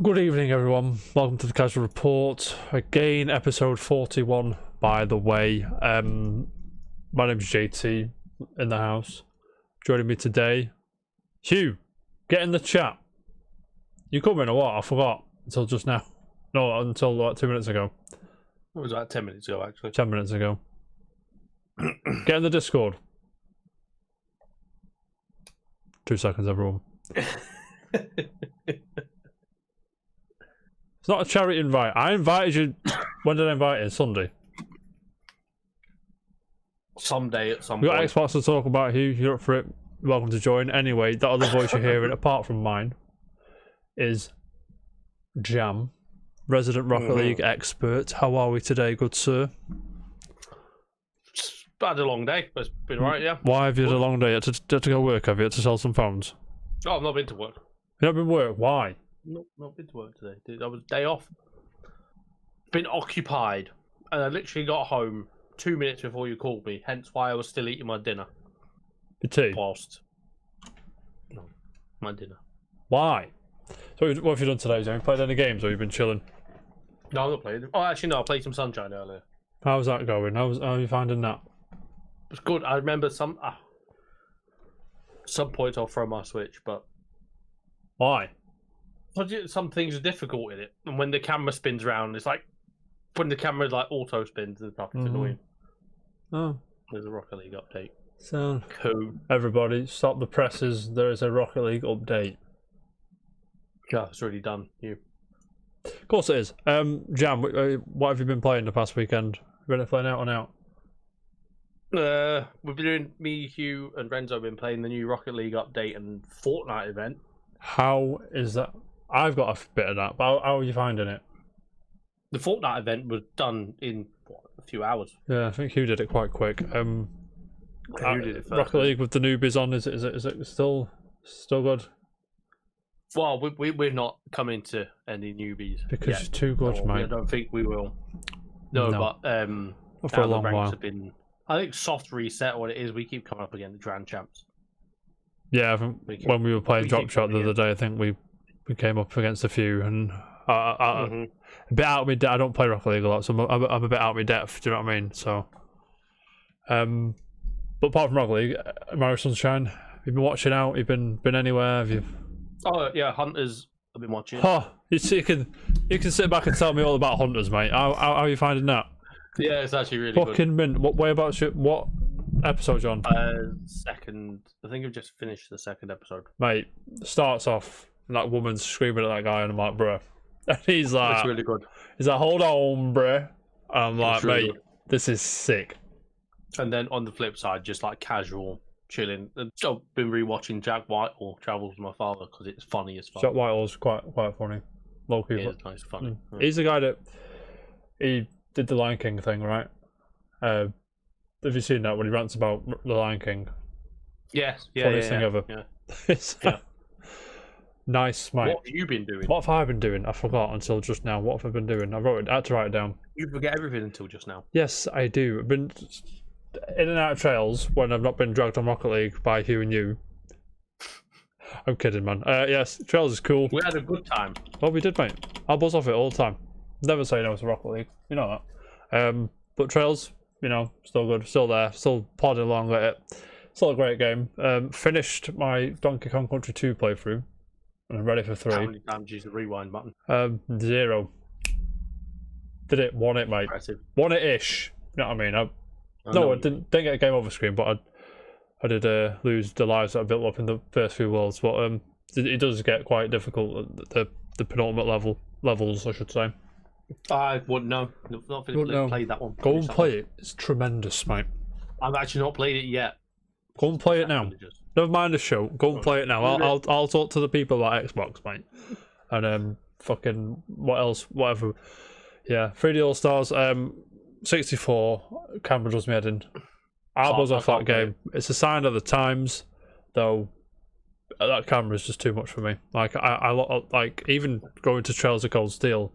Good evening, everyone. Welcome to the Casual Report. Again, episode 41, by the way. My name's JT, in the house. Joining me today, Hugh, get in the chat. You come in or what? I forgot. Until just now. No, until like 2 minutes ago. It was like 10 minutes ago, actually. 10 minutes ago. Get in the Discord. 2 seconds, everyone. It's not a charity invite. I invited you. When did I invite you? Sunday. Someday at some We got point. Xbox to talk about. Hugh, you're up for it. Welcome to join. Anyway, that other voice you're hearing, apart from mine, is Jam, resident Rocket League expert. How are we today, good sir? I had a long day, but it's been alright, yeah. Why have you had a long day? You had to go work, have you? Had to sell some phones? Oh, I've not been to work. You haven't been work? Why? Not been to work today. I was day off. Been occupied. And I literally got home 2 minutes before you called me, hence why I was still eating my dinner. Your tea? Whilst. No, my dinner. Why? So what have you done today? Have you played any games or have you been chilling? No, I'm not playing. Oh, actually, no, I played some Sunshine earlier. How's that going? How are you finding that? It was good. I remember some point I'll throw my Switch, but Why? some things are difficult in it, and when the camera spins around, it's like when the camera like auto spins and stuff. It's annoying. Oh. There's a Rocket League update. So, Cool. everybody, stop the presses. There is a Rocket League update. Yeah, it's already done. You. Of course it is. Jam, what have you been playing the past weekend? Been playing out and out? We've been doing, me, Hugh, and Renzo have been playing the new Rocket League update and Fortnite event. How is that? I've got a bit of that, but how are you finding it? The Fortnite event was done in a few hours. Yeah, I think Hugh did it quite quick. Who did it first? Rocket League with the newbies on, is it still good? Well, we're not coming to any newbies Because yet. you're too good, I mate. don't think we will. No. But Not for a now the long ranks while. have been, I think, soft reset. What it is, we keep coming up against the Grand Champs. Yeah, I think when we were playing we Drop keep Shot the coming other day, I think we came up against a few, and a bit out of my depth. I don't play Rocket League a lot, so I'm a bit out of my depth. Do you know what I mean? So, but apart from Rocket League, Mario Sunshine, have you been watching out? You've been anywhere? Have you? Oh yeah, Hunters. I've been watching. Oh, you can sit back and tell me all about Hunters, mate. How are you finding that? Yeah, it's actually really good. Fucking mint. What episode you on? Second. I think I've just finished the second episode. Mate, starts off and that woman's screaming at that guy, and I'm like, bruh. And he's like, It's really good. he's like, hold on, bruh. And I'm like, really mate, good. this is sick. And then on the flip side, just like casual chilling. And I've been rewatching Jack Whitehall Travels with My Father because it's funny as fuck. Jack Whitehall's quite funny. Low key. It is nice, funny. Yeah. He's the guy that he did the Lion King thing, right? Have you seen that when he rants about the Lion King? Yes, Funniest thing ever. Yeah. It's Yeah. nice, mate. What have you been doing? What have I been doing? I forgot until just now. What have I been doing? I had to write it down. You forget everything until just now. Yes, I do. I've been in and out of trails when I've not been dragged on Rocket League by Hugh and you. I'm kidding, man. Yes, trails is cool. We had a good time. Well, we did, mate. I'll buzz off it all the time. Never say no to Rocket League. You know that. But trails, still good. Still there. Still plodding along with it. Still a great game. Finished my Donkey Kong Country 2 playthrough. And I'm ready for 3. How many times use the rewind button? 0. Did it. Won it, mate. Impressive. Won it-ish. You know what I mean? I didn't get a game over screen, but I did lose the lives that I built up in the first few worlds. But it does get quite difficult at the penultimate levels, I should say. I wouldn't know. Not played that one. Go and play it. It's tremendous, mate. I've actually not played it yet. Go and play it now. Never mind the show. Go and play it now. I'll talk to the people at Xbox, mate. And fucking what else? Whatever. Yeah, 3D All Stars. 64. Camera does me head in. I buzz off that game. It's a sign of the times, though. That camera is just too much for me. Like I like even going to Trails of Cold Steel,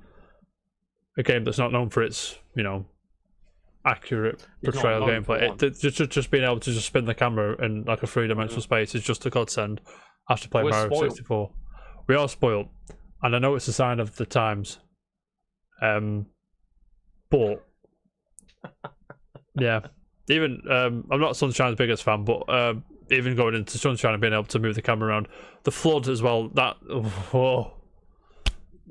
a game that's not known for its accurate portrayal gameplay. Just being able to just spin the camera in like a 3-dimensional space is just a godsend. After playing Mario 64, we are spoiled. and I know it's a sign of the times. But yeah, even I'm not Sunshine's biggest fan, but even going into Sunshine and being able to move the camera around, the flood as well. That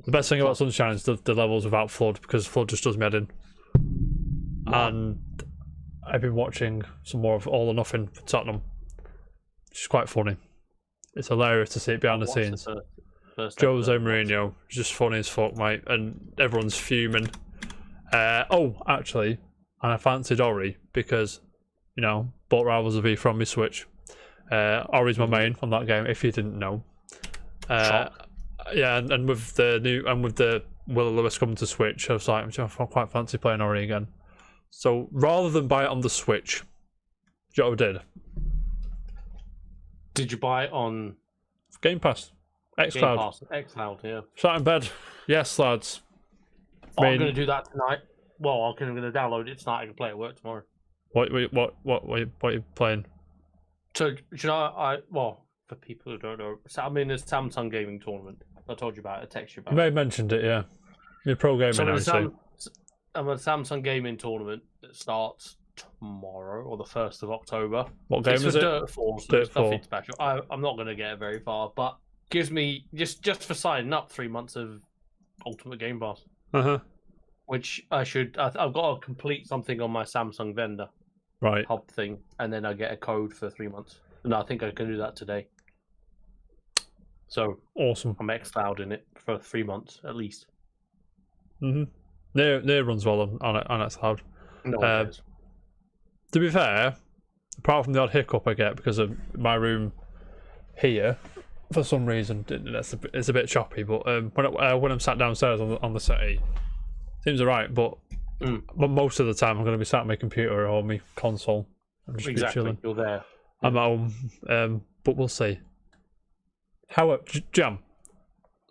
the best thing about Sunshine is the levels without flood, because flood just does me head in. And I've been watching some more of All or Nothing for Tottenham, which is quite funny. It's hilarious to see it behind the scenes. Jose Mourinho, just funny as fuck, mate, and everyone's fuming. Actually, and I fancied Ori because, you know, bought Rivals of V from me Switch. Ori's my main on that game, if you didn't know. Yeah, and with the Will Lewis coming to Switch, I was like, I quite fancy playing Ori again. So rather than buy it on the Switch, do you know what I did? Did you buy it on Game Pass? xCloud. xCloud, yeah. Sat in bed. Yes, lads. I'm going to do that tonight. Well, I'm going to download it tonight. I can play it at work tomorrow. What are you playing? So, you know, for people who don't know, I'm in a Samsung gaming tournament. I told you about it. I texted you about it. You may have mentioned it, yeah. You're pro gaming now, I'm at a Samsung gaming tournament that starts tomorrow, or the 1st of October. What game is it? Dirt 4, so it's nothing special. I'm not going to get it very far, but gives me, just for signing up, 3 months of Ultimate Game Pass. Which I've got to complete something on my Samsung vendor hub thing, and then I get a code for 3 months. And I think I can do that today. So awesome. I'm xCloud in it for 3 months at least. Near runs well on xCloud. No, to be fair, apart from the odd hiccup I get because of my room here, for some reason it's a bit choppy. But when I'm sat downstairs on the settee, seems alright. But most of the time I'm going to be sat on my computer or my console. I'm just be chilling. You're there. I'm at home, but we'll see. Jam,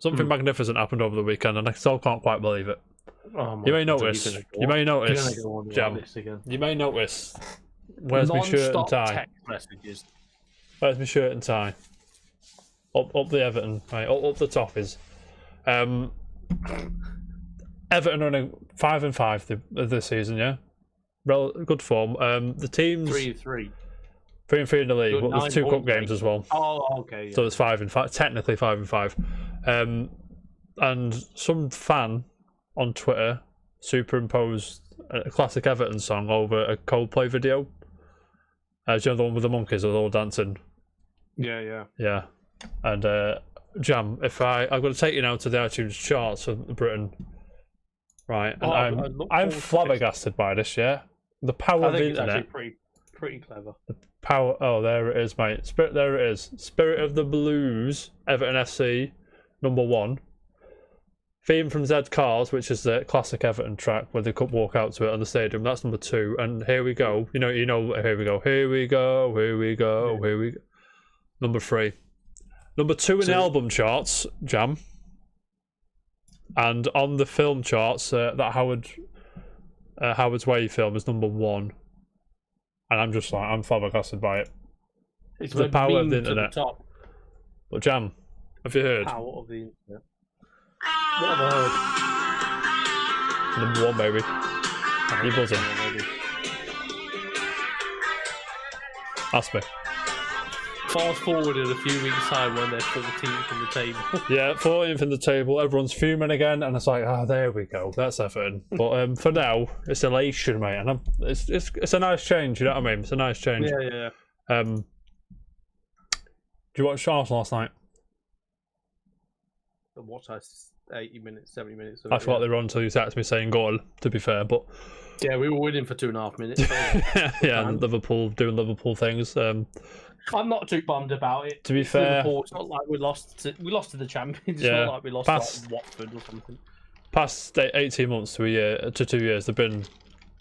something magnificent happened over the weekend, and I still can't quite believe it. You may notice, Jam. You may notice. Where's my shirt and tie? Text messages. Where's my shirt and tie? Up the Everton, right? Up the top is. Everton running 5-5 this season, yeah. Good form. The teams 3-3. 3-3 in the league, but there's 2 cup games as well. Oh, okay. Yeah. So it's 5-5, technically 5-5. And some fan on Twitter superimposed a classic Everton song over a Coldplay video. Do you know the one with the monkeys that are all dancing? Yeah. And Jam, if I'm going to take you now to the iTunes charts of Britain, right? And I'm flabbergasted by this. Yeah, the power of the internet. It's actually pretty clever. The power. Oh, there it is, mate. There it is. Spirit of the Blues, Everton FC, #1. Theme from Zed Cars, which is the classic Everton track where they could walk out to it on the stadium. That's #2. And Here We Go. You know. Here we go. Here we go. Here we go. Here we go. #3. #2 in the album charts, Jam. And on the film charts, that Howard's Way film is #1. And I'm just like, I'm flabbergasted by it. It's the power of the internet. But Jam, have you heard? Power of the internet. What have I heard? #1, baby. You buzzing? Ask me. Fast forward in a few weeks' time when they're 14th in the table. Yeah, 14th in the table. Everyone's fuming again, and it's like, there we go. That's Everton. But for now, it's elation, mate, and it's a nice change. You know what I mean? It's a nice change. Yeah. Did you watch Arsenal last night? I watched 80 minutes, 70 minutes. I thought they were on until you texted me saying goal. To be fair, but yeah, we were winning for 2.5 minutes. Yeah, and Liverpool doing Liverpool things. I'm not too bummed about it. To be fair, Liverpool, it's not like we lost to the champions. It's not like we lost to Watford or something. Past 18 months to a year to 2 years, they've been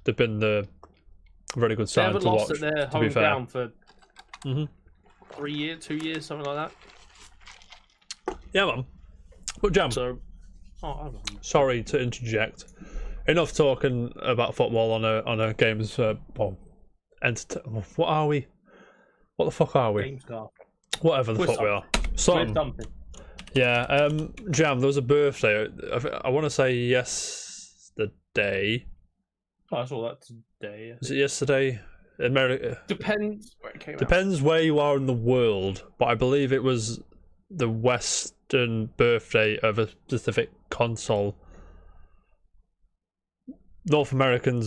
the very good side to watch. They haven't lost at their home ground for 3 years, 2 years, something like that. Yeah, man. But Jam, sorry to interject. Enough talking about football on a games. What are we? What the fuck are we? GameStar. Whatever the fuck we are. Something. Yeah, Jam, there was a birthday. I want to say yesterday. Oh, I saw that today. Was it yesterday? America. Depends where it came out. Depends where you are in the world, but I believe it was the Western birthday of a specific console. North America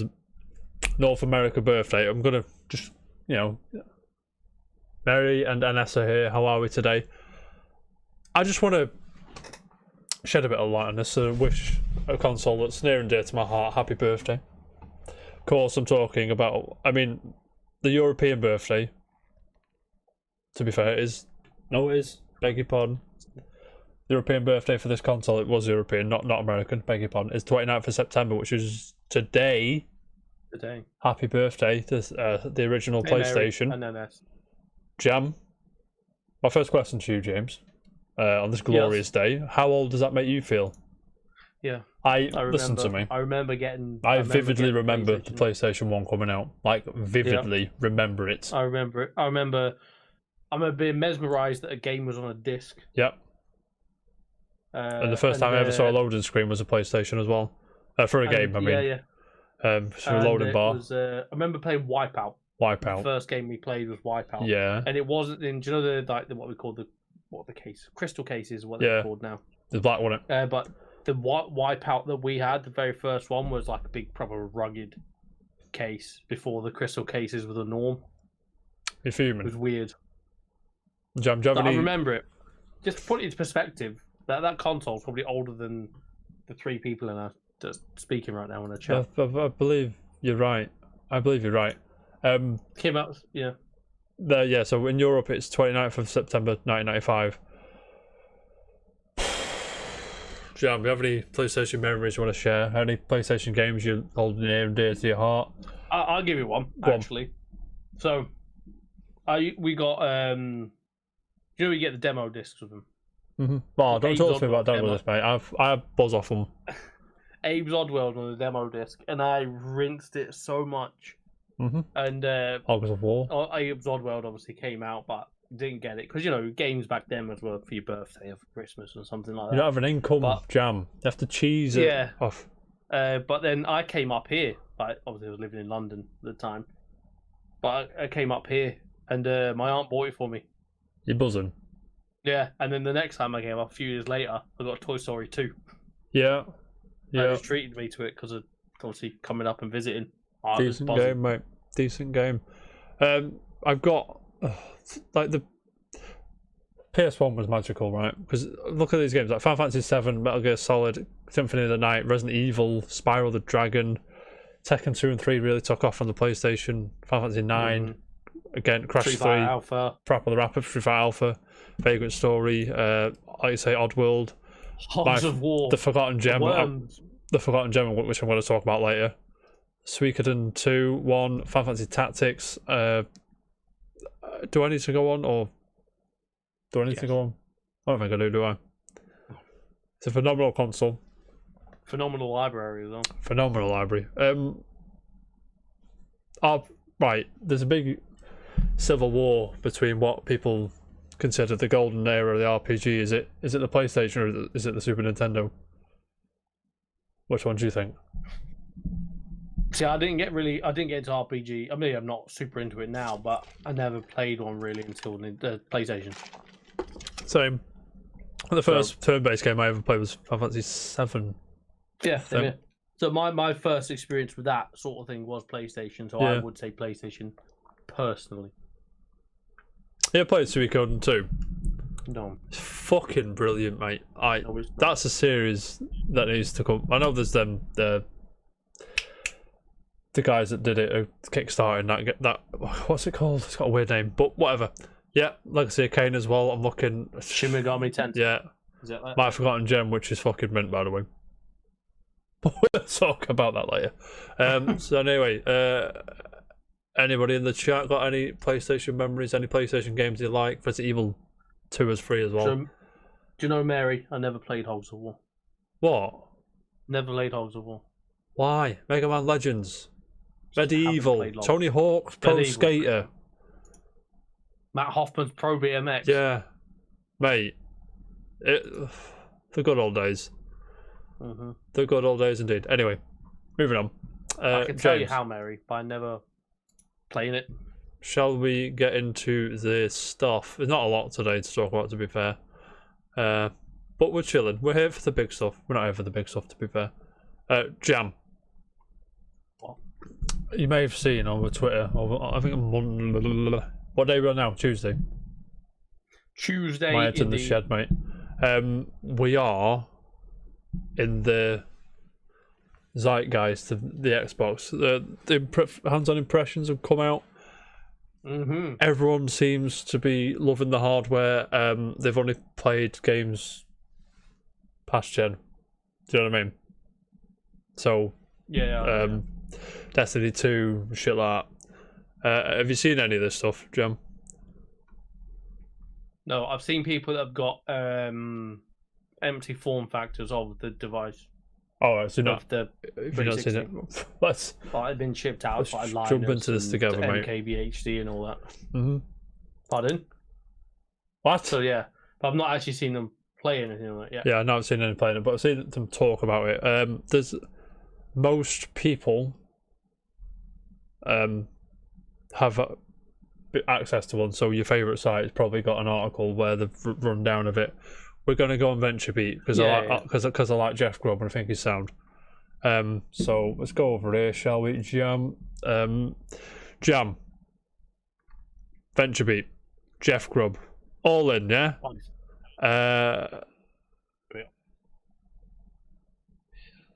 birthday. I'm gonna just, Mary and Anessa here. How are we today? I just want to shed a bit of light on this and wish a console that's near and dear to my heart happy birthday. Of course, I'm talking about, the European birthday. To be fair, beg your pardon. The European birthday for this console, it was European, not American, beg your pardon, is 29th of September, which is today. Happy birthday to the original PlayStation. And NS. Jam, my first question to you, James, on this glorious day, how old does that make you feel? Yeah. Listen to me. I remember getting... I vividly remember the PlayStation 1 coming out. Vividly remember it. I remember it. I remember being mesmerised that a game was on a disc. Yep. And the first time I ever saw a loading screen was a PlayStation as well. For a game, I mean. Yeah. So a loading bar. I remember playing Wipeout. The first game we played was Wipeout. Yeah. And it wasn't in... Do you know what we call the case? Crystal cases, what they're called now. The black one. But the Wipeout that we had, the very first one, was like a big, proper rugged case before the crystal cases were the norm. You're fuming. It was weird. Jam, do you have any... I remember it. Just to put it into perspective, that console's probably older than the three people in just speaking right now in a chat. I believe you're right. Came out, yeah. So in Europe it's 29th of September 1995. Jam, do you have any PlayStation memories you want to share? Any PlayStation games you hold near and dear to your heart? I'll give you one, actually. So, we got, you get the demo discs with them? Mm-hmm. Oh, don't talk to me about demo discs, mate. I buzz off them. Abe's Oddworld on the demo disc, and I rinsed it so much. Mm-hmm. And August of War. Abe's Oddworld obviously came out, but didn't get it because games back then was for your birthday or for Christmas or something like that. You don't have an income, Jam. You have to cheese it off. But then I came up here. Obviously, I was living in London at the time, but I came up here, and my aunt bought it for me. You're buzzing. Yeah, and then the next time I came up, a few years later, I got Toy Story 2. Yeah. They just treated me to it because of obviously coming up and visiting. Decent game, mate. Decent game. I've got the PS1 was magical, right? Because look at these games like Final Fantasy 7, Metal Gear Solid, Symphony of the Night, Resident Evil, Spyro the Dragon, Tekken 2 and 3 really took off on the PlayStation. Final Fantasy 9, again, Crash 3, Alpha, Parappa the Rapper, Street Fighter Alpha, Vagrant Story, like you say, Oddworld, Hogs of War, the Forgotten Gem, which I'm going to talk about later. Suikoden 2, 1, Final Fantasy Tactics. Do I need to go on, or do I need to go on? I don't think I do I? It's a phenomenal console. Phenomenal library as well. Phenomenal library. Right, there's a big civil war between what people consider the golden era of the RPG. Is it the PlayStation or is it the Super Nintendo? Which one do you think? See, I didn't get into RPG. I mean, I'm not super into it now, but I never played one really until the PlayStation. Same. The first turn-based game I ever played was Final Fantasy 7. Yeah, yeah. So my first experience with that sort of thing was PlayStation. So I would say PlayStation personally. Yeah, I played Suikoden 2. No. It's fucking brilliant, mate. That's a series that needs to come. I know there's the guys that did it Kickstarting that what's it called? It's got a weird name, but whatever. Yeah, Legacy of Kain as well. I'm looking Shin Megami Tensei. Yeah. Is that My Forgotten Gem, which is fucking mint, by the way. But we'll talk about that later. So anyway, anybody in the chat got any PlayStation memories? Any PlayStation games you like? Resident Evil 2 is free as well. So, do you know, Mary? I never played Hogs of War. What? Never played Hogs of War. Why? Mega Man Legends. Medieval. Tony Hawk's Pro Skater. Matt Hoffman's Pro BMX. Yeah. Mate. The good old days. Mm-hmm. The good old days indeed. Anyway, moving on. I can tell you James, how, Mary, but I never playing it. shall we get into the stuff? There's not a lot today to talk about, to be fair. But we're chilling. We're here for the big stuff. We're not here for the big stuff, to be fair. Jam. What? You may have seen on Twitter. I think what day are we on now? Tuesday. Tuesday. My head's in the shed, mate. We are in the zeitgeist of the Xbox. The hands-on impressions have come out. Mm-hmm. Everyone seems to be loving the hardware. They've only played games past gen. Do you know what I mean? So yeah. Destiny 2, shit like that. Have you seen any of this stuff, Jam? No, I've seen people that have got empty form factors of the device. Oh, right, so Of the if you've not seen it, let's I've been shipped out by Linus jump into this together, mate. MKBHD and all that. Mm-hmm. Pardon? What? So yeah, but I've not actually seen them play anything like that yet. Yeah, I've not seen any playing it, but I've seen them talk about it. There's most people have access to one, so your favourite site has probably got an article where they've run down of it. We're going to go on VentureBeat because I like Jeff Grubb and I think he's sound. So let's go over here, shall we? Jam. VentureBeat. Jeff Grubb. All in, yeah?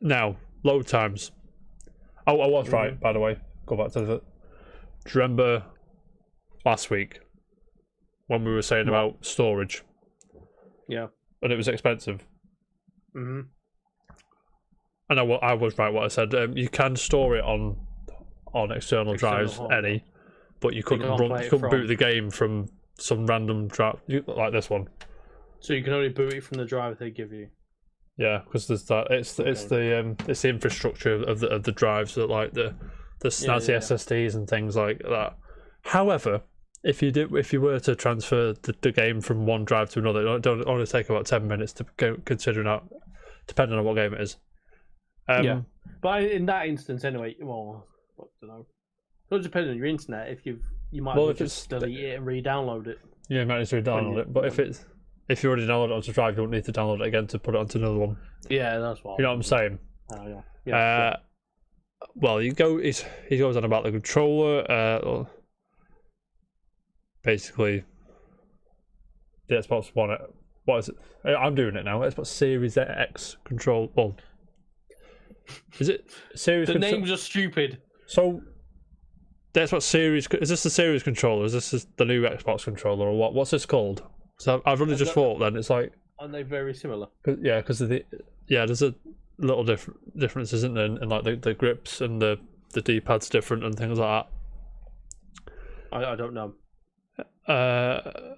Now, load times. Oh, I was right, by the way. Go back to the... Do you remember last week when we were saying about storage? Yeah. And it was expensive. Mm-hmm. And I was right what I said. You can store it on external drives, but you couldn't boot the game from some random drive like this one. So you can only boot it from the drive they give you. Yeah, because there's that. It's the infrastructure of the drives that like the snazzy SSDs and things like that. However, if you were to transfer the game from one drive to another, it don't only take about 10 minutes to go, considering that, depending on what game it is. Yeah, but in that instance, anyway, well, I don't know. It all depends on your internet. If you might just delete it and re-download it. Yeah, you might need to re-download it. But if you already downloaded it onto Drive, you don't need to download it again to put it onto another one. Yeah, that's what. You know what I'm saying? Oh yeah. Well, he goes on about the controller. Basically, the Xbox One. What is it? I'm doing it now. Xbox Series X control. Well, is it Series? The names are stupid. So, the Xbox Series. Is this the Series controller? Is this the new Xbox controller, or what? What's this called? So I've only just thought. Then it's like. Aren't they very similar? Yeah, because there's a little difference, isn't there? And like the grips and the D-pad's different and things like that. I don't know. On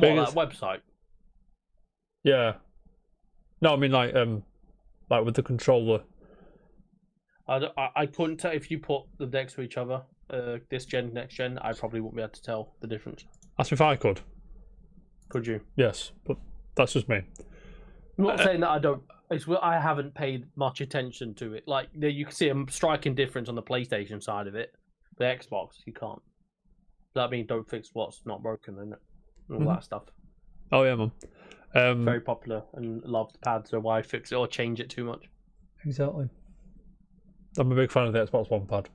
that website? Yeah. No, I mean like with the controller. I couldn't tell if you put them next to each other. This gen, next gen, I probably wouldn't be able to tell the difference. Ask me if I could. Could you? Yes, but that's just me. I'm not saying that I don't. I haven't paid much attention to it. Like you can see a striking difference on the PlayStation side of it. The Xbox, you can't. That means don't fix what's not broken, isn't it? All that stuff. Oh yeah, man. Very popular and loved pads. So why fix it or change it too much? Exactly. I'm a big fan of the Xbox One pad.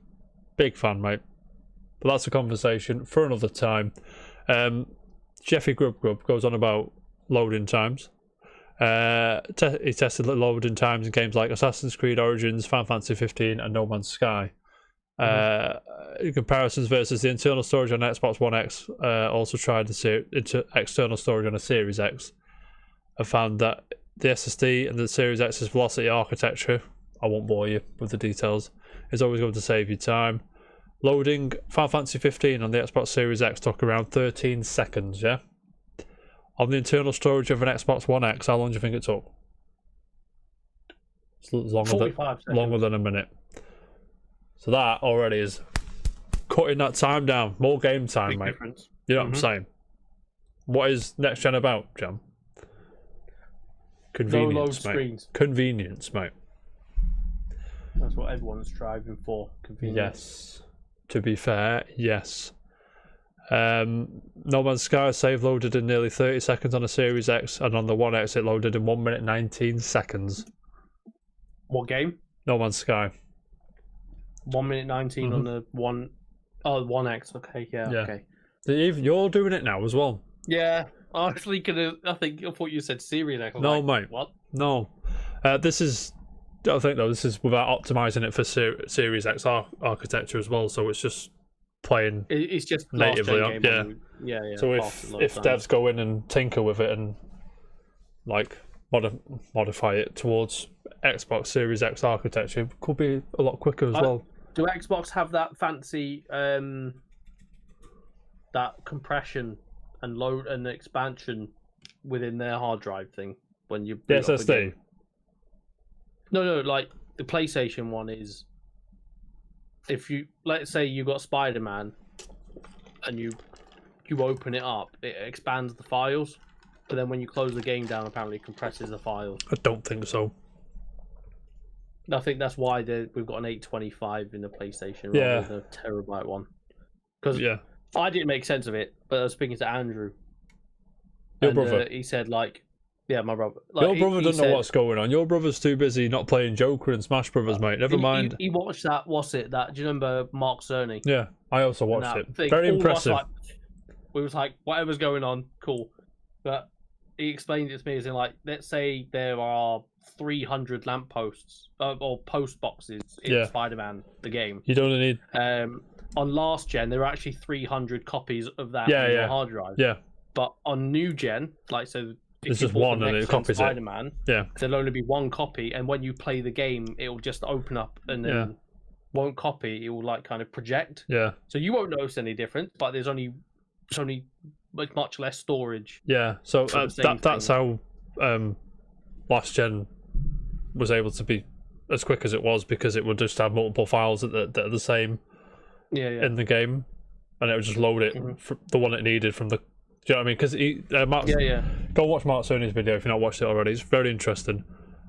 Big fan, mate. But that's a conversation for another time. Jeffy Grubb goes on about loading times. He tested loading times in games like Assassin's Creed Origins, Final Fantasy 15, and No Man's Sky. Comparisons versus the internal storage on Xbox One X. Also tried the external storage on a Series X. I found that the SSD and the Series X's velocity architecture, I won't bore you with the details, is always going to save you time. Loading Final Fantasy 15 on the Xbox Series X took around 13 seconds, yeah? On the internal storage of an Xbox One X, how long do you think it took? It's longer than a minute. So that already is cutting that time down. More game time, Big mate. Difference. You know what I'm saying? What is next gen about, Jam? Convenience, no load mate. screens. Convenience, mate. That's what everyone's striving for. Convenience. Yes. To be fair, yes. No Man's Sky save loaded in nearly 30 seconds on a Series X, and on the One X it loaded in 1 minute 19 seconds. What game? No Man's Sky. 1 minute 19 on the one. Oh, One X. Okay, yeah. Okay. You're doing it now as well. Yeah, I actually could have. I thought you said Series X. No, like, mate. What? No. This is. I think though this is without optimizing it for Series X architecture as well. So it's just playing. It's just natively last gen game. Yeah. Yeah. So if devs go in and tinker with it and like modify it towards Xbox Series X architecture, it could be a lot quicker as well. Do Xbox have that fancy that compression and load and expansion within their hard drive thing when you the SSD? No, like the PlayStation one is if you let's say you got Spider-Man and you open it up, it expands the files, but then when you close the game down, apparently it compresses the files. I don't think so. I think that's why we've got an 825 in the PlayStation rather than a terabyte one. Because I didn't make sense of it, but I was speaking to Andrew. Your brother. He said like, yeah, my brother. Like, your brother doesn't know what's going on. Your brother's too busy not playing Joker and Smash Brothers, mate. Never mind. He watched that. What's it? That do you remember Mark Cerny? Yeah, I also watched it. Very impressive. We was like, whatever's going on, cool. But he explained it to me as in like, let's say there are 300 lampposts or post boxes in Spider-Man the game. You don't need. On last gen, there were actually 300 copies of that on your hard drive. Yeah. But on new gen, like so. It's just one and it copies Spider-Man, it. There'll only be one copy, and when you play the game, it'll just open up and then won't copy. It will like kind of project. Yeah. So you won't notice any difference, but there's only much less storage. Yeah. So that's how last gen was able to be as quick as it was, because it would just have multiple files that are the same. In the game, and it would just load it for the one it needed from the. Do you know what I mean? Because go watch Mark Cerny's video if you've not watched it already. It's very interesting.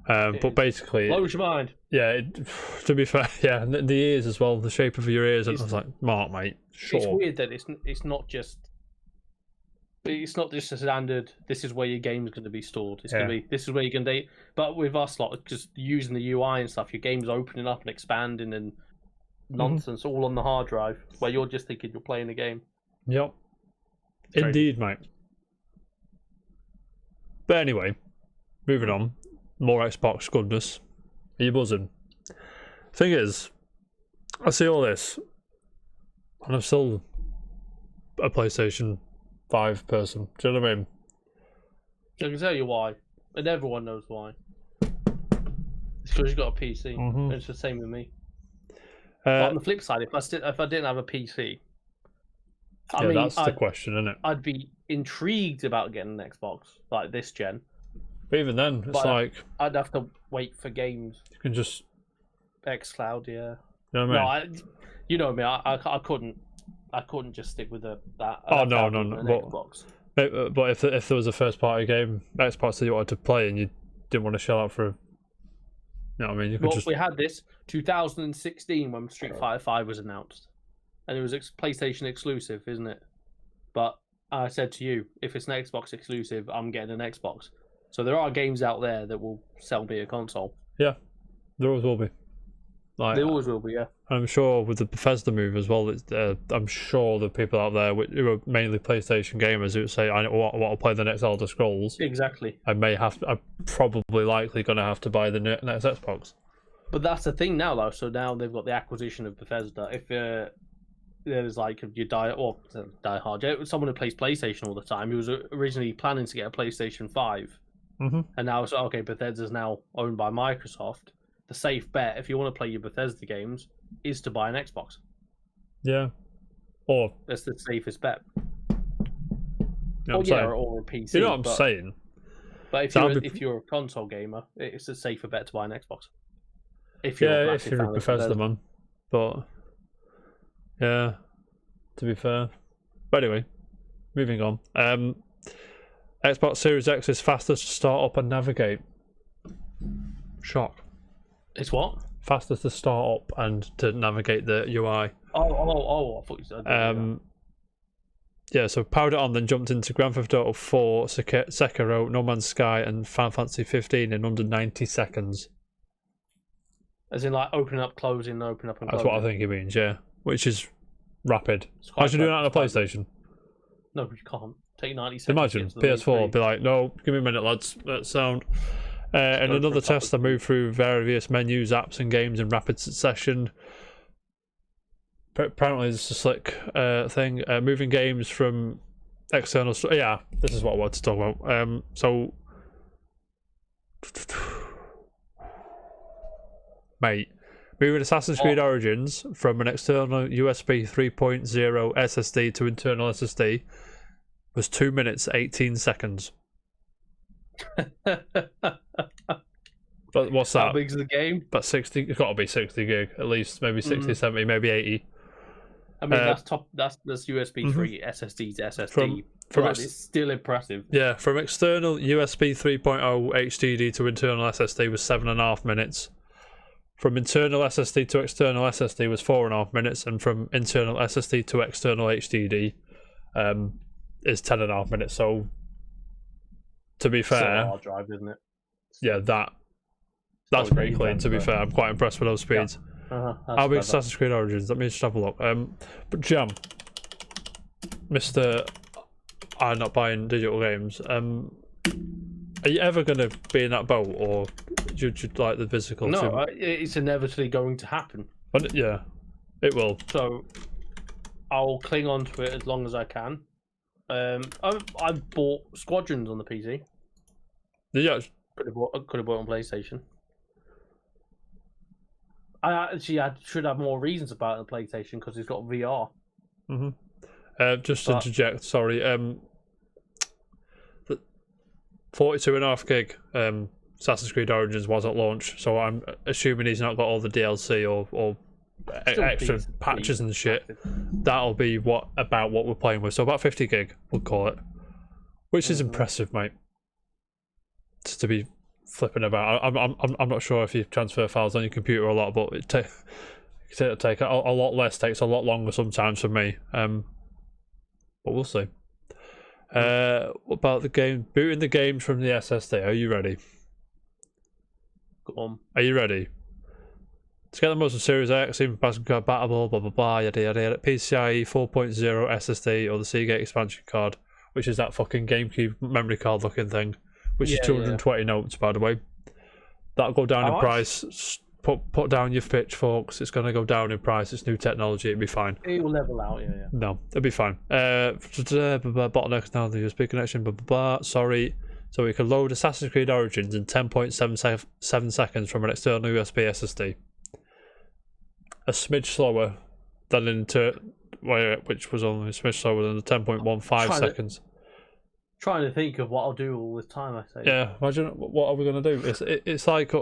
But basically, blows your mind. Yeah. To be fair, the ears as well, the shape of your ears. And I was like, Mark, mate, sure. It's weird that it's not just a standard. This is where your game's going to be stored. It's going to be this is where you can date. But with us, like just using the UI and stuff, your game's opening up and expanding and nonsense all on the hard drive, where you're just thinking you're playing the game. Yep. Indeed, mate. But anyway, moving on. More Xbox goodness. Are you buzzing? Thing is, I see all this, and I'm still a PlayStation 5 person. Do you know what I mean? I can tell you why, and everyone knows why. It's because you've got a PC. And it's the same with me. But on the flip side, if I didn't have a PC, that's the question, isn't it? I'd be intrigued about getting an Xbox like this gen. But even then, it's like I'd have to wait for games. You can just xCloud, You know what I mean? You know me. I couldn't just stick with that. Oh no! Xbox. But if there was a first party game Xbox that you wanted to play and you didn't want to shell out for, you know what I mean? You could we had this 2016 when Street Fighter 5 was announced. And it was PlayStation exclusive, isn't it? But I said to you, if it's an Xbox exclusive, I'm getting an Xbox. So there are games out there that will sell me a console. Yeah, there always will be. They always will be, yeah. I'm sure with the Bethesda move as well, I'm sure the people out there who are mainly PlayStation gamers who say, I want to play the next Elder Scrolls. Exactly. I'm probably likely going to have to buy the next Xbox. But that's the thing now, though. So now they've got the acquisition of Bethesda. If there's like you die hard. Someone who plays PlayStation all the time. He was originally planning to get a PlayStation 5, and now it's okay. Bethesda's now owned by Microsoft. The safe bet, if you want to play your Bethesda games, is to buy an Xbox. Yeah, or that's the safest bet. You know or a PC. You know what I'm saying? But if you're a console gamer, it's a safer bet to buy an Xbox. If you're a Bethesda man, but. Yeah, to be fair. But anyway, moving on. Xbox Series X is faster to start up and navigate. Shock. It's what? Faster to start up and to navigate the UI. Oh! I thought you said. Yeah, so powered it on, then jumped into Grand Theft Auto 4, Sekiro, No Man's Sky, and Final Fantasy 15 in under 90 seconds. As in, like, open up, closing, open up, and closing. That's what I think it means, yeah. Which is rapid. How should you do that on a PlayStation? No, you can't. Take 90 seconds. Imagine, PS4 be like, no, give me a minute, lads. That's sound. In another test, I moved through various menus, apps, and games in rapid succession. Apparently, this is a slick thing. Moving games from external. Yeah, this is what I wanted to talk about. So, mate, moving Assassin's Creed Origins from an external USB 3.0 SSD to internal SSD was 2 minutes 18 seconds. But what's that? How big's the game? But 60. It's got to be 60 gig at least. Maybe 60, 70, maybe 80. I mean, that's USB 3 SSD to SSD. It's still impressive. Yeah, from external USB 3.0 HDD to internal SSD was 7.5 minutes. From internal SSD to external SSD was 4.5 minutes, and from internal SSD to external HDD is 10.5 minutes. So, to be fair, it's a hard drive, isn't it? Yeah, that's pretty clean. To be fair, I'm quite impressed with those speeds. Yeah. How big Assassin's Creed Origins? Let me just have a look. But Jam, Mr. I'm not buying digital games. Are you ever going to be in that boat, or do you like the physical? No, it's inevitably going to happen. But yeah, it will. So I'll cling on to it as long as I can. I've bought Squadrons on the PC. Yeah, could have bought it on PlayStation. I should have more reasons about it on PlayStation because it's got VR. Just to interject, sorry. 42.5 gig Assassin's Creed Origins was at launch, so I'm assuming he's not got all the DLC or extra patches and shit. That'll be about what we're playing with. So about 50 gig, we'll call it, which is impressive, mate. Just to be flipping about. I'm not sure if you transfer files on your computer a lot, but it take a lot less, takes a lot longer sometimes for me. But we'll see. What about the game? Booting the games from the SSD. Are you ready? Go on. Are you ready? To get the most of Series X, even compatible, blah blah blah, yada yada yada. PCIe 4.0 SSD or the Seagate expansion card, which is that fucking GameCube memory card looking thing, which is 220 notes, by the way. That'll go down in price. Put down your pitchforks. It's going to go down in price. It's new technology. It'll be fine. It will level out, yeah. No, it'll be fine. Bottlenecks now, the USB connection, blah, blah, blah. Sorry. So we can load Assassin's Creed Origins in 10.7 seconds from an external USB SSD. A smidge slower than which was only a smidge slower than the 10.15 seconds. Trying to think of what I'll do all this time. I say. Yeah, imagine what are we gonna do? It's like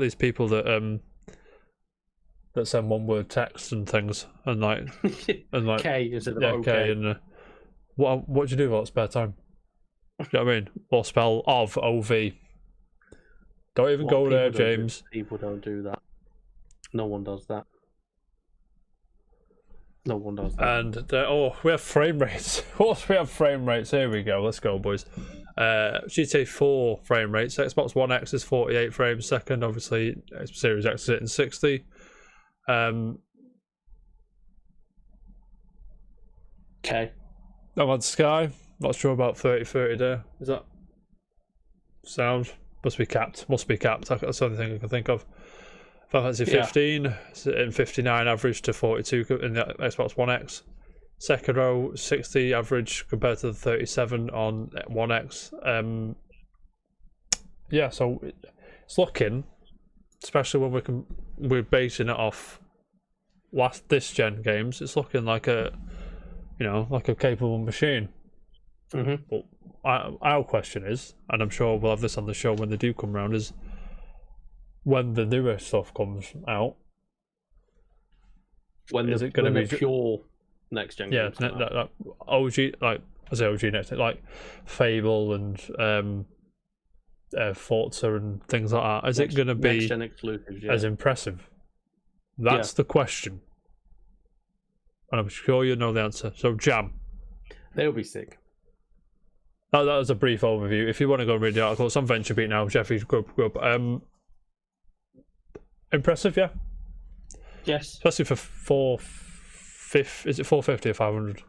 these people that send one word text and things and like K instead of OK. K and what do you do while spare time? You know what I mean? Or spell OV. Don't even go there, James. People don't do that. No one does that. No one does that. And we have frame rates. We have frame rates. Here we go. Let's go, boys. GTA 4 frame rates. Xbox One X is 48 frames a second. Obviously, Series X is hitting 60. Okay. No Man's Sky. Not sure about 30 there. Is that sound? Must be capped. That's the only thing I can think of. Final Fantasy 15 in 59 average to 42 in the Xbox One X. Sekiro 60 average compared to the 37 on One X. So it's looking, especially when we're basing it off this gen games. It's looking like a capable machine. But our question is, and I'm sure we'll have this on the show when they do come round, is when the newer stuff comes out, when is it going to be pure next gen games? Yeah, OG, like I say OG next, like Fable and Forza and things like that. Is it going to be as impressive? That's the question. And I'm sure you know the answer. So, Jam. They'll be sick. That was a brief overview. If you want to go and read the article, it's on VentureBeat now. Jeffy's group. Impressive, yeah. Yes. Especially for 450. Is it 450 or 500?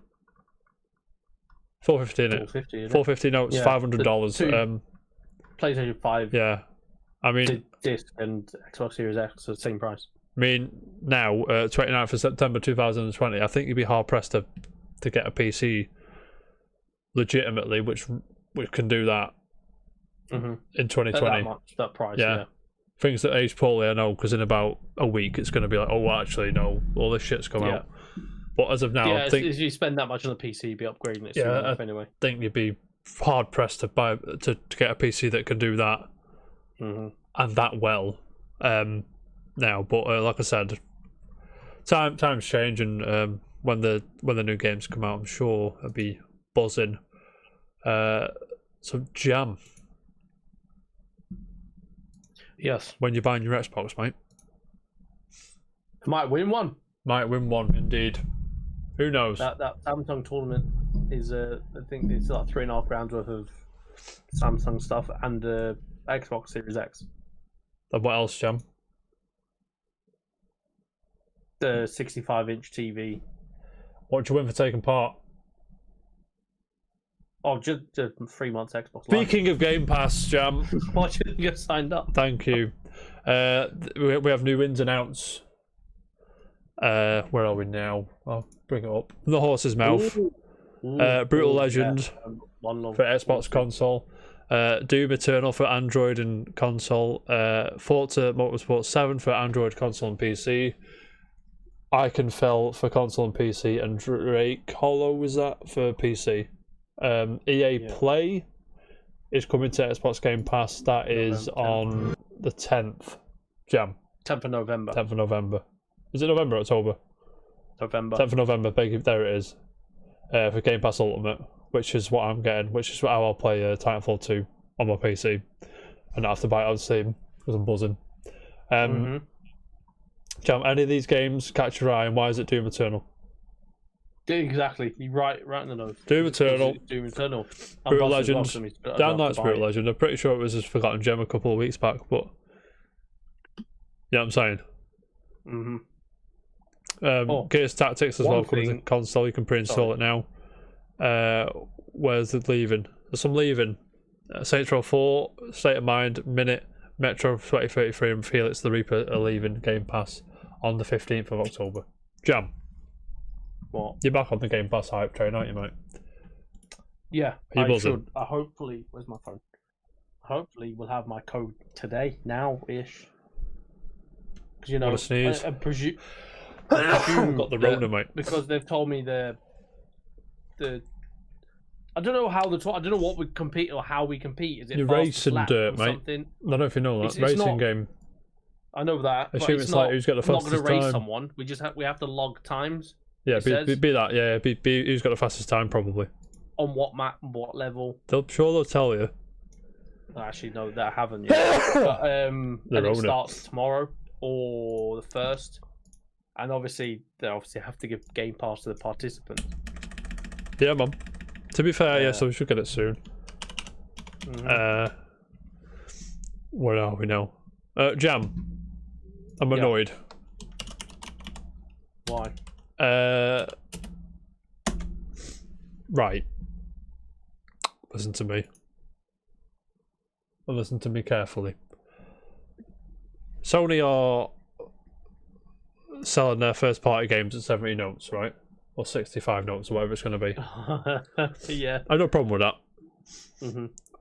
450 in it. 450. No, it's $500. PlayStation 5. Yeah, I mean, disc and Xbox Series X are the same price. I mean, now 29th of September 2020. I think you'd be hard pressed to get a PC legitimately, which can do that in 2020. That price, yeah. Things that age poorly, I know, because in about a week it's going to be like, oh, well, actually, no, all this shit's come out. But as of now, I think if you spend that much on the PC, you'd be upgrading it soon enough anyway. I think you'd be hard pressed to get a PC that can do that and that well now. But like I said, times change, and when the new games come out, I'm sure it'll be buzzing. So Jam. Yes. When you're buying your Xbox, mate. Might win one. Might win one, indeed. Who knows? That Samsung tournament is, I think it's like $3.5 grand worth of Samsung stuff and Xbox Series X. And what else, Jam? The 65-inch TV. What do you win for taking part? Oh, just 3 months Xbox Live. Speaking of Game Pass, Jam. Why didn't you get signed up? Thank you. We have new ins and outs. Where are we now? I'll bring it up. The Horse's Mouth. Brutal Legend for Xbox console. Doom Eternal for Android and console. Forza Motorsport 7 for Android console and PC. Iconfell for console and PC. And Drake Hollow, is that for PC? EA Play is coming to Xbox Game Pass. That is on the 10th. Jam. 10th of November. 10th of November. Is it November or October? November. 10th of November. There it is. For Game Pass Ultimate, which is what I'm getting, which is how I'll play Titanfall 2 on my PC. And not have to buy it on Steam because I'm buzzing. Jam, any of these games catch your eye, and why is it Doom Eternal? Exactly. You're right in the nose. Doom Eternal. Brutal Legend. Dan likes Brutal Legend. I'm pretty sure it was a Forgotten Gem a couple of weeks back, but yeah, I'm saying. Gears Tactics as well coming to console. You can pre-install it now. Where's the leaving? There's some leaving. Saints Row 4, State of Mind, Minute, Metro 2033, and Felix the Reaper are leaving Game Pass on the 15th of October. Jam. What? You're back on the Game Pass hype train, aren't you, mate? Yeah, I should. Hopefully, where's my phone? Hopefully, we'll have my code today, now-ish. Because what a sneeze. I presume I've got the Rona, mate. Because they've told me the. I don't know how I don't know what we compete or how we compete. Is it you're racing dirt, mate? Something? I don't know if you know that. It's racing not, game. I know that. I assume it's like who's got the fastest time. Not going to race someone. We have to log times. Yeah, be that. Yeah, be who's got the fastest time probably. On what map and what level? They'll tell you. Actually, no, that I haven't yet. But, and it starts tomorrow or the 1st, and obviously they have to give Game Pass to the participants. Yeah, man. To be fair, yeah, so we should get it soon. Where are we now? Jam. I'm annoyed. Why? Right. Listen to me. Listen to me carefully. Sony are selling their first party games at 70 notes, right? Or 65 notes, or whatever it's going to be. Yeah. I have no problem with that.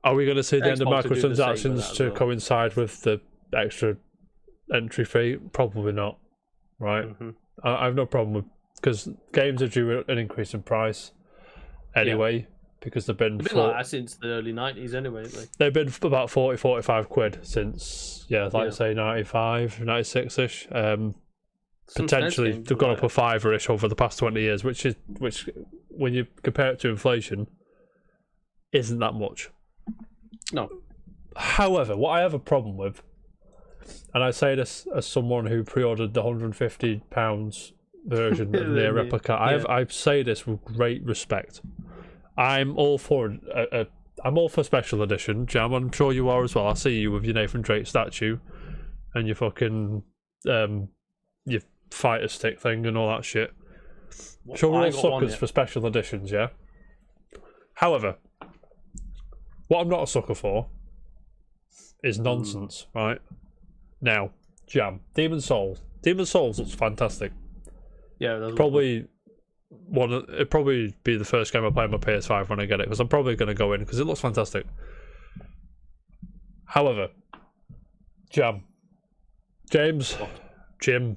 Are we going to see the end of microtransactions to coincide with the extra entry fee? Probably not, right? I have no problem with, because games are due an increase in price anyway, because they've been like that since the early 90s anyway. They've been about 40-45 quid since, say 95, 96-ish. Potentially they've gone up a £5-ish over the past 20 years, which when you compare it to inflation, isn't that much. No. However, what I have a problem with, and I say this as someone who pre-ordered the £150 version of Nier Replica, I say this with great respect. I'm all for I'm all for special edition, Jam. I'm sure you are as well. I see you with your Nathan Drake statue and your fucking your fighter stick thing and all that shit. Sure, we're all suckers for special editions, yeah. However, what I'm not a sucker for is nonsense, right? Now, Jam, Demon's Souls. Demon's Souls looks fantastic. Yeah, that's probably it'd probably be the first game I play on my PS5 when I get it, because I'm probably going to go in because it looks fantastic. However, Jam, James, Jim,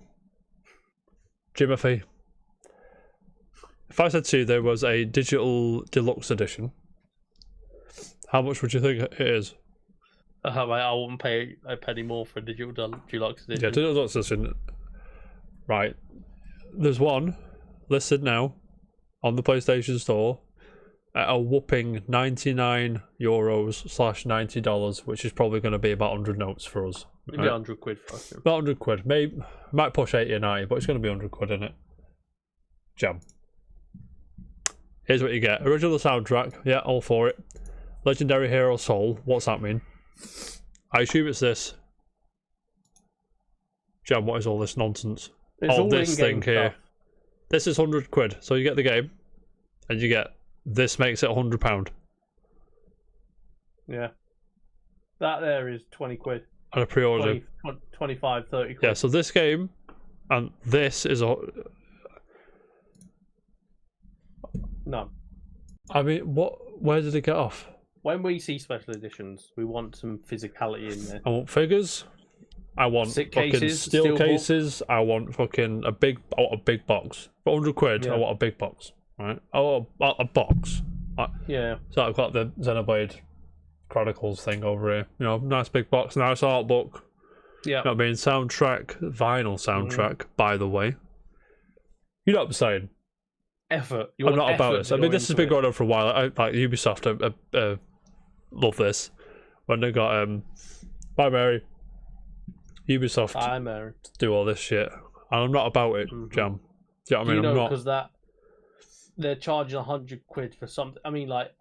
Jimothy, if I said to you there was a digital deluxe edition, how much would you think it is? I wouldn't pay a penny more for a digital deluxe edition. Yeah, digital deluxe edition. Right. There's one listed now on the PlayStation Store at a whopping €99/$90, which is probably going to be about 100 notes for us. Maybe 100 quid for us. About 100 quid. Maybe might push 80 or 90, but it's going to be 100 quid, isn't it? Jam. Here's what you get. Original soundtrack. Yeah, all for it. Legendary Hero Soul. What's that mean? I assume it's this. Jam, what is all this nonsense? It's all this thing here. Stuff. This is 100 quid. So you get the game, and you get this makes it £100. Yeah. That there is 20 quid. And a pre-order. 25, 30 quid. Yeah, so this game, and this is a... No. I mean, where did it get off? When we see special editions, we want some physicality in there. I want figures. I want fucking steel cases. I want fucking a big box. For 100 quid, I want a big box. Right? I want a box. Yeah. So I've got the Xenoblade Chronicles thing over here. You know, nice big box, nice art book. Yeah. You know what I mean? Soundtrack, vinyl soundtrack, by the way. You know what I'm saying? Effort. I'm not about this. I mean, this has been going on for a while. Like Ubisoft love this. When they got Bye Mary. Ubisoft Bye Mary. do all this shit. And I'm not about it, Jam. Do you know what I mean? I'm not. Because they're charging 100 quid for something. I mean, like,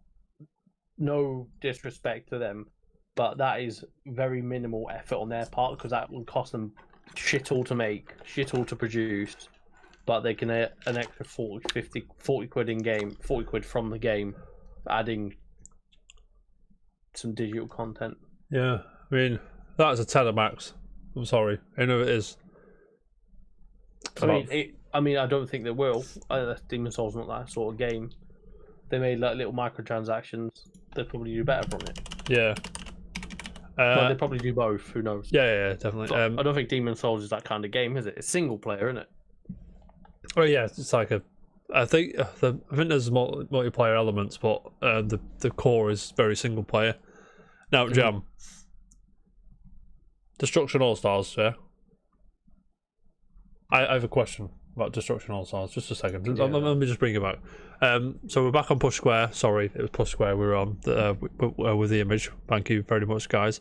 no disrespect to them, but that is very minimal effort on their part, because that would cost them shit all to make, shit all to produce. But they can get an extra 40 quid in game, 40 quid from the game, adding some digital content. Yeah, I mean, that is a tenner max. I'm sorry, I know it is. I mean, I don't think they will. Demon's Souls not that sort of game. They made like little microtransactions. They'd probably do better from it. Yeah. But they probably do both. Who knows? Yeah, definitely. I don't think Demon's Souls is that kind of game, is it? It's single player, isn't it? Oh yeah, it's like I think there's multiplayer elements, but the core is very single player. Now, Jam. Destruction All Stars, yeah. I have a question about Destruction All Stars. Just a second. Yeah. Let me just bring it back. So we're back on Push Square. Sorry, it was Push Square we were on with the image. Thank you very much, guys.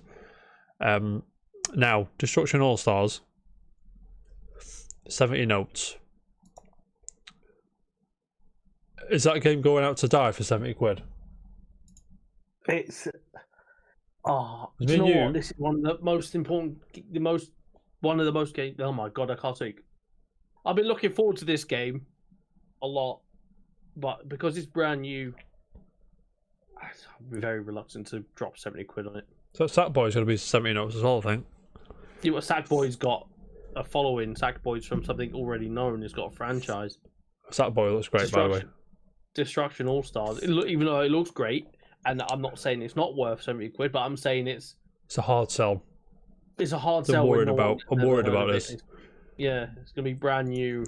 Now, Destruction All Stars. 70 notes. Is that game going out to die for 70 quid? It's... Oh, do you know what? This is one of the most important... One of the most games... Oh my god, I can't speak. I've been looking forward to this game a lot, but because it's brand new, I'm very reluctant to drop 70 quid on it. So Sackboy's going to be 70 notes as well, I think. Yeah, but Sackboy's got a following. Sackboy's from something already known. It's got a franchise. Sackboy looks great, by the way. Destruction All Stars. Even though it looks great, and I'm not saying it's not worth 70 quid, but I'm saying it's a hard sell. It's a hard sell. I'm worried about this. Yeah, it's going to be brand new.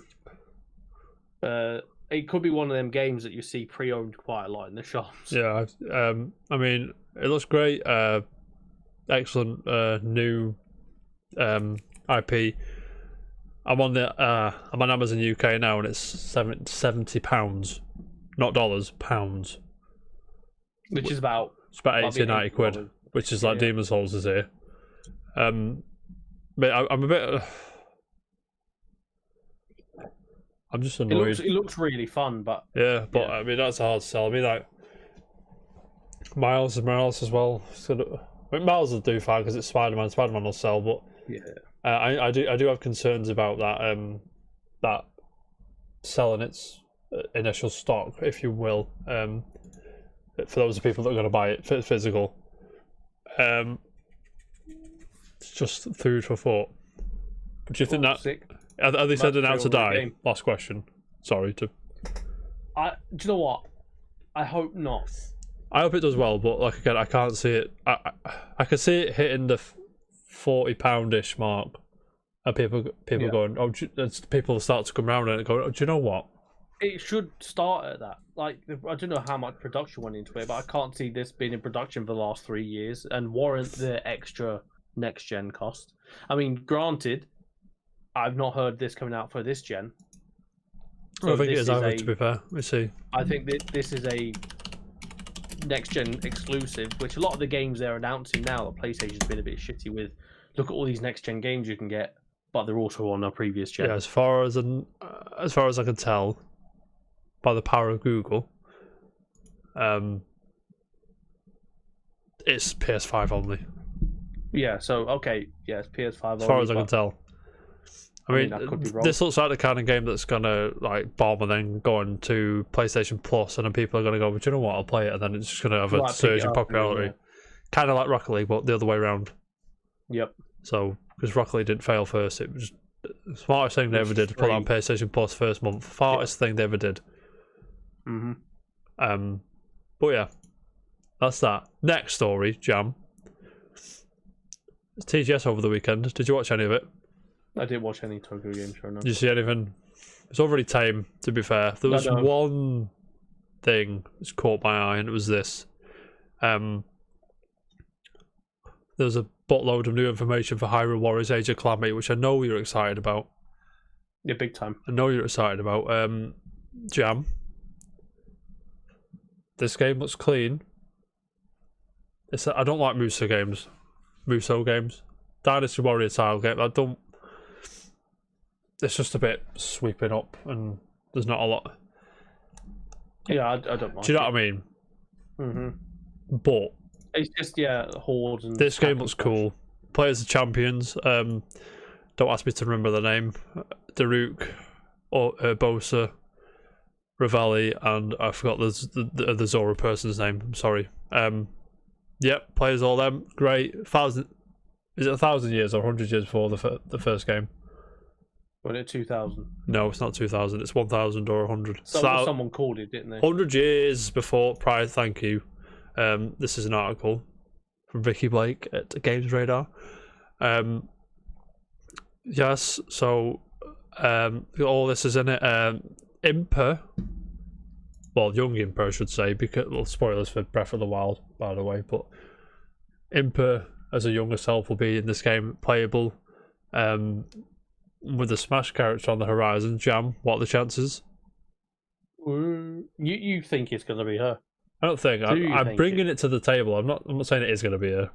It could be one of them games that you see pre-owned quite a lot in the shops. Yeah, I mean, it looks great. Excellent new IP. I'm on Amazon UK now, and it's £70, not dollars, pounds. Which is about... It's about 80, 90 quid, which is like Demon's Souls is here. But I'm a bit... I'm just annoyed. It looks really fun, but... Yeah, but I mean, that's a hard sell. I mean, like... Miles as well. I mean, Miles will do fine because it's Spider-Man. Spider-Man will sell, but... Yeah. I do have concerns about that, that selling its initial stock, if you will, for those people that are going to buy it physical. It's just food for thought. But do you think that... Sick. Are they setting out to die? Game. Last question. Sorry to... Do you know what? I hope not. I hope it does well, but like again, I can't see it. I can see it hitting the £40-ish mark, and people going, oh, people start to come around and go, oh, do you know what? It should start at that. Like, I don't know how much production went into it, but I can't see this being in production for the last 3 years and warrant the extra next gen cost. I mean, granted, I've not heard this coming out for this gen. So I think it is either, to be fair. Let's see. I think that this is a next gen exclusive, which a lot of the games they're announcing now that PlayStation's been a bit shitty with. Look at all these next gen games you can get, but they're also on a previous gen. Yeah, as far as I can tell, by the power of Google, it's PS5 only. Yeah, so okay, yeah, it's PS5 only. As far as I can tell. I mean, I could be wrong. This looks like the kind of game that's gonna like bomb and then go on to PlayStation Plus, and then people are gonna go, but you know what, I'll play it, and then it's just gonna have a surge in popularity. Kind of like Rocket League, but the other way around. Yep. So, because Rocket League didn't fail first, it was the smartest thing they ever did to put on PlayStation Plus first month. Fartest thing they ever did. But yeah, that's that. Next story, Jam. It's TGS over the weekend. Did you watch any of it? I didn't watch any Tokyo Game Show. No. Did you see anything? It's already tame, to be fair. There was one thing that's caught my eye, and it was this. There was a buttload of new information for Hyrule Warriors Age of Calamity, which I know you're excited about. Yeah, big time. I know you're excited about. Jam. This game looks clean. I don't like Muso games. Dynasty Warrior style game. It's just a bit sweeping up, and there's not a lot. Yeah, I don't mind. Do you know what I mean? But it's just hordes and. This game looks cool. Play as the champions. Don't ask me to remember the name. Daruk, Bosa, Ravelli, and I forgot the Zora person's name. I'm sorry. Yep, play as all them. Great. Is it 1,000 years or 100 years before the first game? Was it 2,000? No, it's not 2,000. It's 1,000 or 100. Someone called it, didn't they? 100 years before. Prior. Thank you. This is an article from Vicky Blake at Games Radar. Yes. So all this is in it. Impa. Well, young Impa, I should say, because spoilers for Breath of the Wild, by the way. But Impa, as a younger self, will be in this game playable. With the Smash character on the horizon. Jam, what are the chances? You think it's going to be her? I don't think. I'm bringing it to the table. I'm not saying it is going to be her.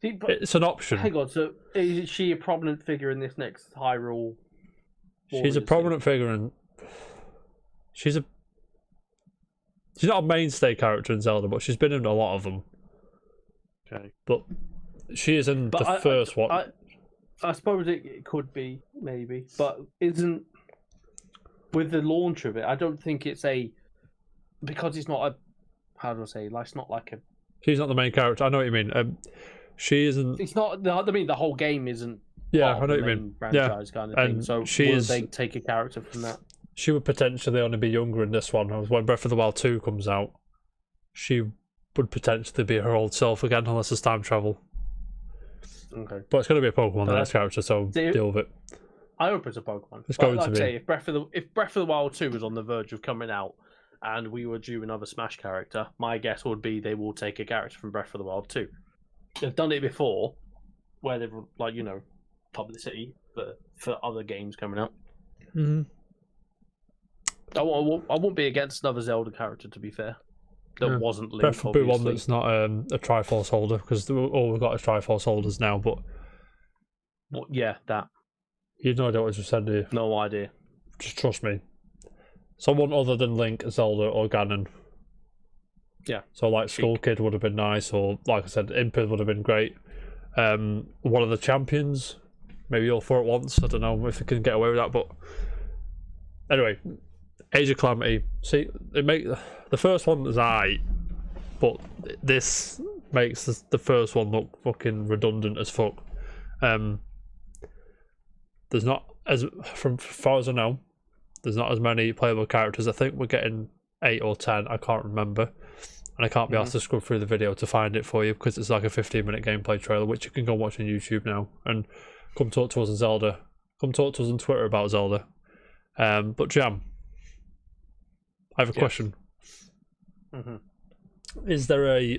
See, it's an option. Hang on. So is she a prominent figure in this next Hyrule? She's a prominent figure, and she's not a mainstay character in Zelda, but she's been in a lot of them. Okay. But she is in the first one. I suppose it could be, maybe, but isn't with the launch of it. I don't think it's because it's not a. How do I say? Like, it's not like a. She's not the main character. I know what you mean. She isn't. It's not. I mean, the whole game isn't. Yeah, I know what you mean. Franchise kind of thing. So will they take a character from that? She would potentially only be younger in this one. When Breath of the Wild 2 comes out, she would potentially be her old self again, unless it's time travel. Okay. But it's going to be a Pokemon, the next character, so deal with it. I hope it's a Pokemon. It's going to be. Say, if Breath of the Wild 2 was on the verge of coming out and we were due another Smash character, my guess would be they will take a character from Breath of the Wild 2. They've done it before, where they've, publicity for other games coming out. Mm-hmm. I won't be against another Zelda character, to be fair. that wasn't Link. Preferably one that's not a Triforce holder, because all we've got is Triforce holders now. But yeah, that. You have no idea what I just said, do you? No idea. Just trust me. Someone other than Link, Zelda, or Ganon. Yeah. So like Skull Kid would have been nice, or like I said, Impa would have been great. One of the champions, maybe all four at once. I don't know if we can get away with that, but anyway, Age of Calamity. See, the first one is alright, but this makes the first one look fucking redundant as fuck. There's not as far as I know, there's not as many playable characters. I think we're getting 8 or 10. I can't remember, and I can't be asked to scrub through the video to find it for you because it's like a 15-minute gameplay trailer, which you can go watch on YouTube now. And come talk to us on Zelda. Come talk to us on Twitter about Zelda. But Jam, I have a question. Is there I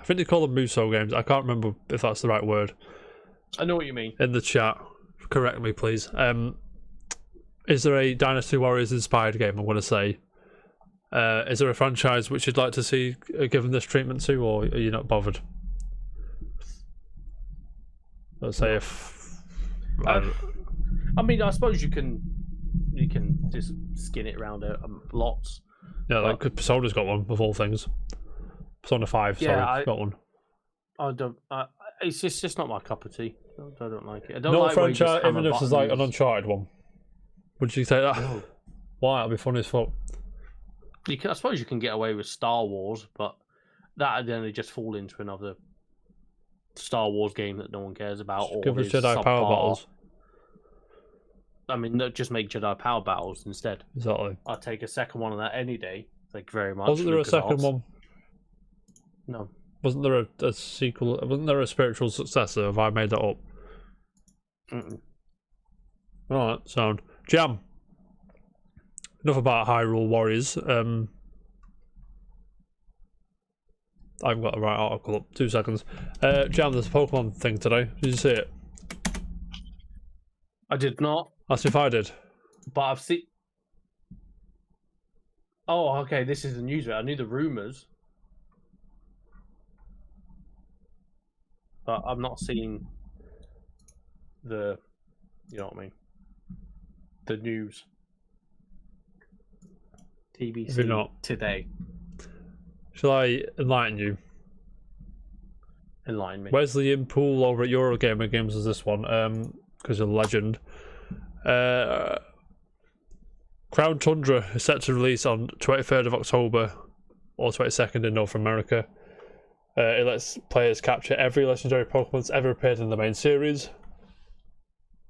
think they call them Muso games. I can't remember if that's the right word. I know what you mean. In the chat, correct me, please. Is there a Dynasty Warriors inspired game? I want to say. Is there a franchise which you'd like to see given this treatment to, or are you not bothered? Let's say if. I mean, I suppose you can just skin it around lots. Yeah, like Persona's got one of all things. Persona 5, sorry, got one. I don't. It's just not my cup of tea. I don't like it. I don't no like franchise, even if it's like an Uncharted one. Would you say that? No. Why? That'd be funny as fuck. I suppose you can get away with Star Wars, but that'd then just fall into another Star Wars game that no one cares about. Just give us Jedi Power Battles. I mean, just make Jedi Power Battles instead. Exactly. I'd take a second one of that any day. Thank you very much. Wasn't there a second one? No. Wasn't there a sequel? Wasn't there a spiritual successor? Have I made that up? Alright, sound. Jam. Enough about Hyrule Warriors. I haven't got the right article up. 2 seconds. Jam, there's a Pokemon thing today. Did you see it? I did not. Ask if I did. But I've seen. Oh, okay. This is the news. I knew the rumors, but I've not seen the. You know what I mean? The news. TBC not today. Shall I enlighten you? Enlighten me. Wesley Impool over at Eurogamer Games is this one, because you're a legend. Crown Tundra is set to release on 23rd of October or 22nd in North America. It lets players capture every legendary Pokemon that's ever appeared in the main series.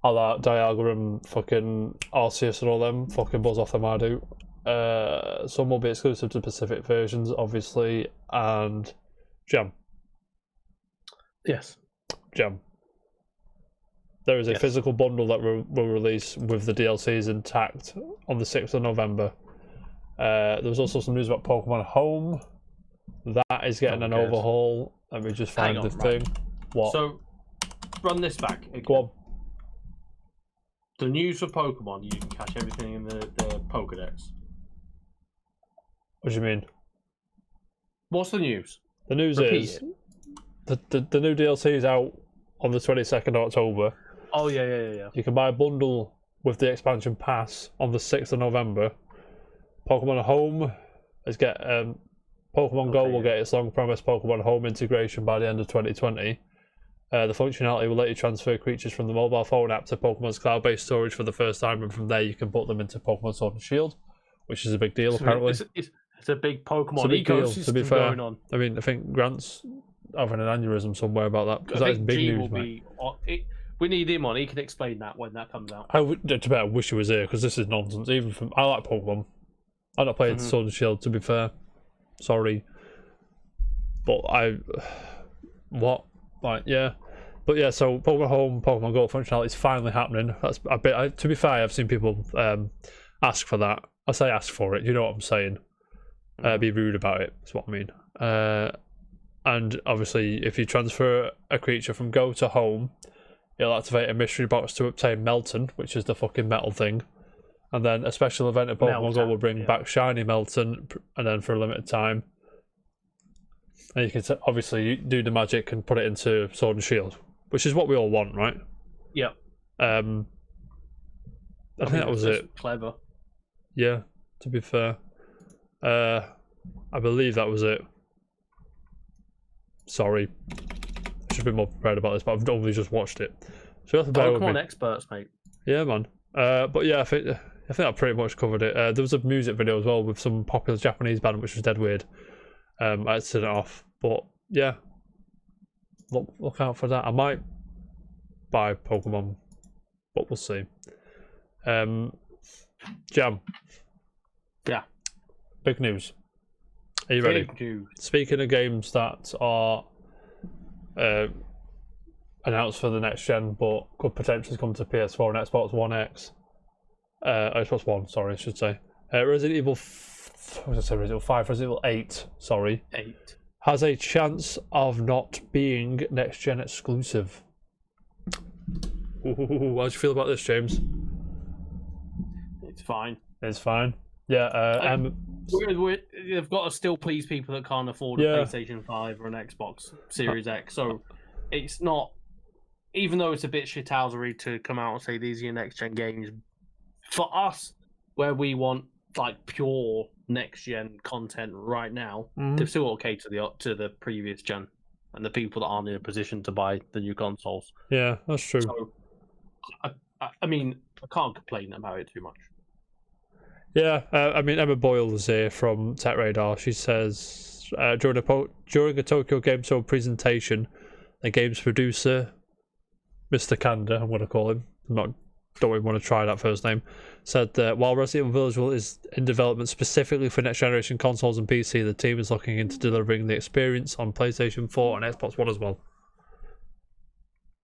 A la Dialga, fucking Arceus and all them, fucking buzz off the Mardu. Some will be exclusive to Pacific versions, obviously, and Jam. Yes. Jam. There is a physical bundle that will release with the DLCs intact on the 6th of November. There was also some news about Pokemon Home. That is getting an overhaul. Let me just find the thing. What? So, run this back. Again. Go on. The news for Pokemon, you can catch everything in the Pokedex. What do you mean? What's the news? The news is the new DLC is out on the 22nd of October. Oh, yeah. You can buy a bundle with the expansion pass on the 6th of November. Pokemon Home is Pokemon Go will get its long-promised Pokemon Home integration by the end of 2020. The functionality will let you transfer creatures from the mobile phone app to Pokemon's cloud-based storage for the first time, and from there you can put them into Pokemon Sword and Shield, which is a big deal, apparently. It's a big Pokemon ecosystem to be fair. going on. I mean, I think Grant's having an aneurysm somewhere about that, because that is big news, man. We need him on. He can explain that when that comes out. I wish he was here, because this is nonsense. I like Pokemon. I've not played Sword and Shield, to be fair. Sorry. But But yeah, so Pokemon Home, Pokemon Go functionality is finally happening. That's a bit. To be fair, I've seen people ask for that. I say ask for it. You know what I'm saying? Be rude about it. That's what I mean. And obviously, if you transfer a creature from Go to Home, it'll activate a mystery box to obtain Melton, which is the fucking metal thing. And then a special event at Pokemon Go will bring back Shiny Melton, and then for a limited time, And you can obviously do the magic and put it into Sword and Shield, which is what we all want, right? Yep. I think that was it. Clever. Yeah, to be fair. I believe that was it. Sorry. I should be more prepared about this, but I've only just watched it. So you have to bear with me. Pokemon experts, mate. Yeah, man. But yeah, I think I pretty much covered it. There was a music video as well with some popular Japanese band, which was dead weird. I had to turn it off. But yeah. Look out for that. I might buy Pokemon, but we'll see. Jam. Yeah. Big news. Are you ready? Big news. Speaking of games that are announced for the next gen, but could potentially come to PS4 and Xbox One X. Xbox One, sorry, I should say. Resident Evil. What did I say? Resident Evil 5, Resident Evil 8. Sorry. 8 has a chance of not being next gen exclusive. Ooh, how do you feel about this, James? It's fine. It's fine. Yeah. They've got to still please people that can't afford a PlayStation 5 or an Xbox Series X. So it's not, even though it's a bit shithousery to come out and say these are your next gen games, for us, where we want like pure next gen content right now, they're still okay to the previous gen and the people that aren't in a position to buy the new consoles. Yeah, that's true. So, I mean, I can't complain about it too much. Yeah, I mean, Emma Boyle is here from Tech Radar. She says during a Tokyo Game Show presentation, the game's producer, Mr. Kanda, I'm going to call him. Don't even want to try that first name. Said that while Resident Evil Village is in development specifically for next generation consoles and PC, the team is looking into delivering the experience on PlayStation 4 and Xbox One as well.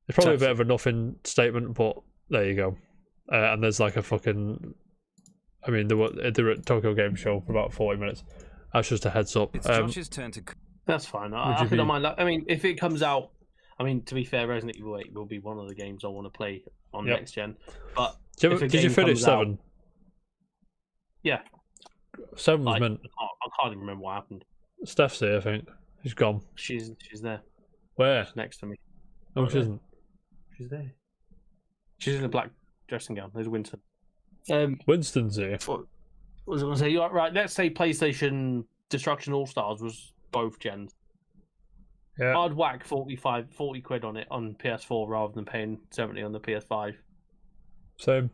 It's probably a bit of a nothing statement, but there you go. And there's like a fucking. I mean, they were at Tokyo Game Show for about 40 minutes. That's just a heads up. It's Josh's turn to. That's fine. I don't mind. I mean, if it comes out, I mean, to be fair, Resident Evil 8 will be one of the games I want to play on next gen. But did you finish 7? Yeah. 7 was meant. I can't even remember what happened. Steph's here, I think. She's gone. She's there. Where? She's next to me. No, she isn't. She's there. She's in a black dressing gown. There's Winston. Winston's here. What was I going to say? You're right. Let's say PlayStation Destruction All Stars was both gens. Yeah. I'd whack 40 quid on it on PS4 rather than paying 70 on the PS5. Same.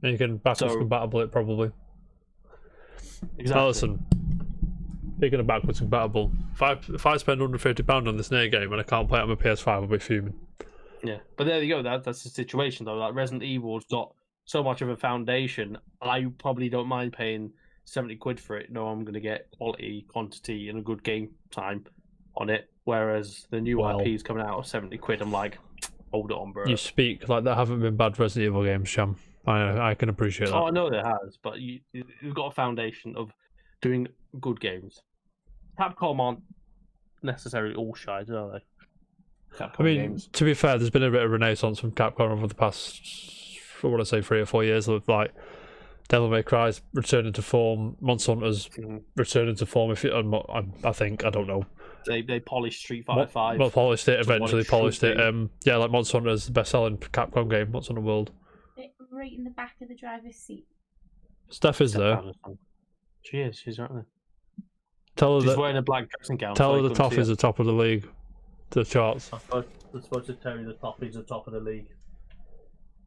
And you can backwards compatible it probably. Exactly. Now listen, speaking of backwards compatible, if I spend £150 on this near game and I can't play it on my PS5, I'll be fuming. Yeah, but there you go. That's the situation though. Like Resident Evil's got so much of a foundation. I probably don't mind paying 70 quid for it. No, I'm going to get quality, quantity, and a good game time on it. Whereas the new IPs coming out of 70 quid, I'm like, hold it on, bro. You speak like there haven't been bad Resident Evil games, Sham. I can appreciate that. Oh, I know there has, but you've got a foundation of doing good games. Capcom aren't necessarily all shy, are they? I mean, to be fair, there's been a bit of renaissance from Capcom over the past, I want to say 3 or 4 years, of like Devil May Cry's returning to form, Monster Hunter's returning to form. I think, I don't know. They polished Street Fighter 5. Well, polished it, eventually polished it. Yeah, like Monster Hunter's the best-selling Capcom game, Monster Hunter World. Right in the back of the driver's seat. Steph is there. She is, she's right there. Tell her she's wearing a black dressing gown. Tell her the Toffee's the top of the league. The charts. I'm supposed to tell you the Toffee's the top of the league.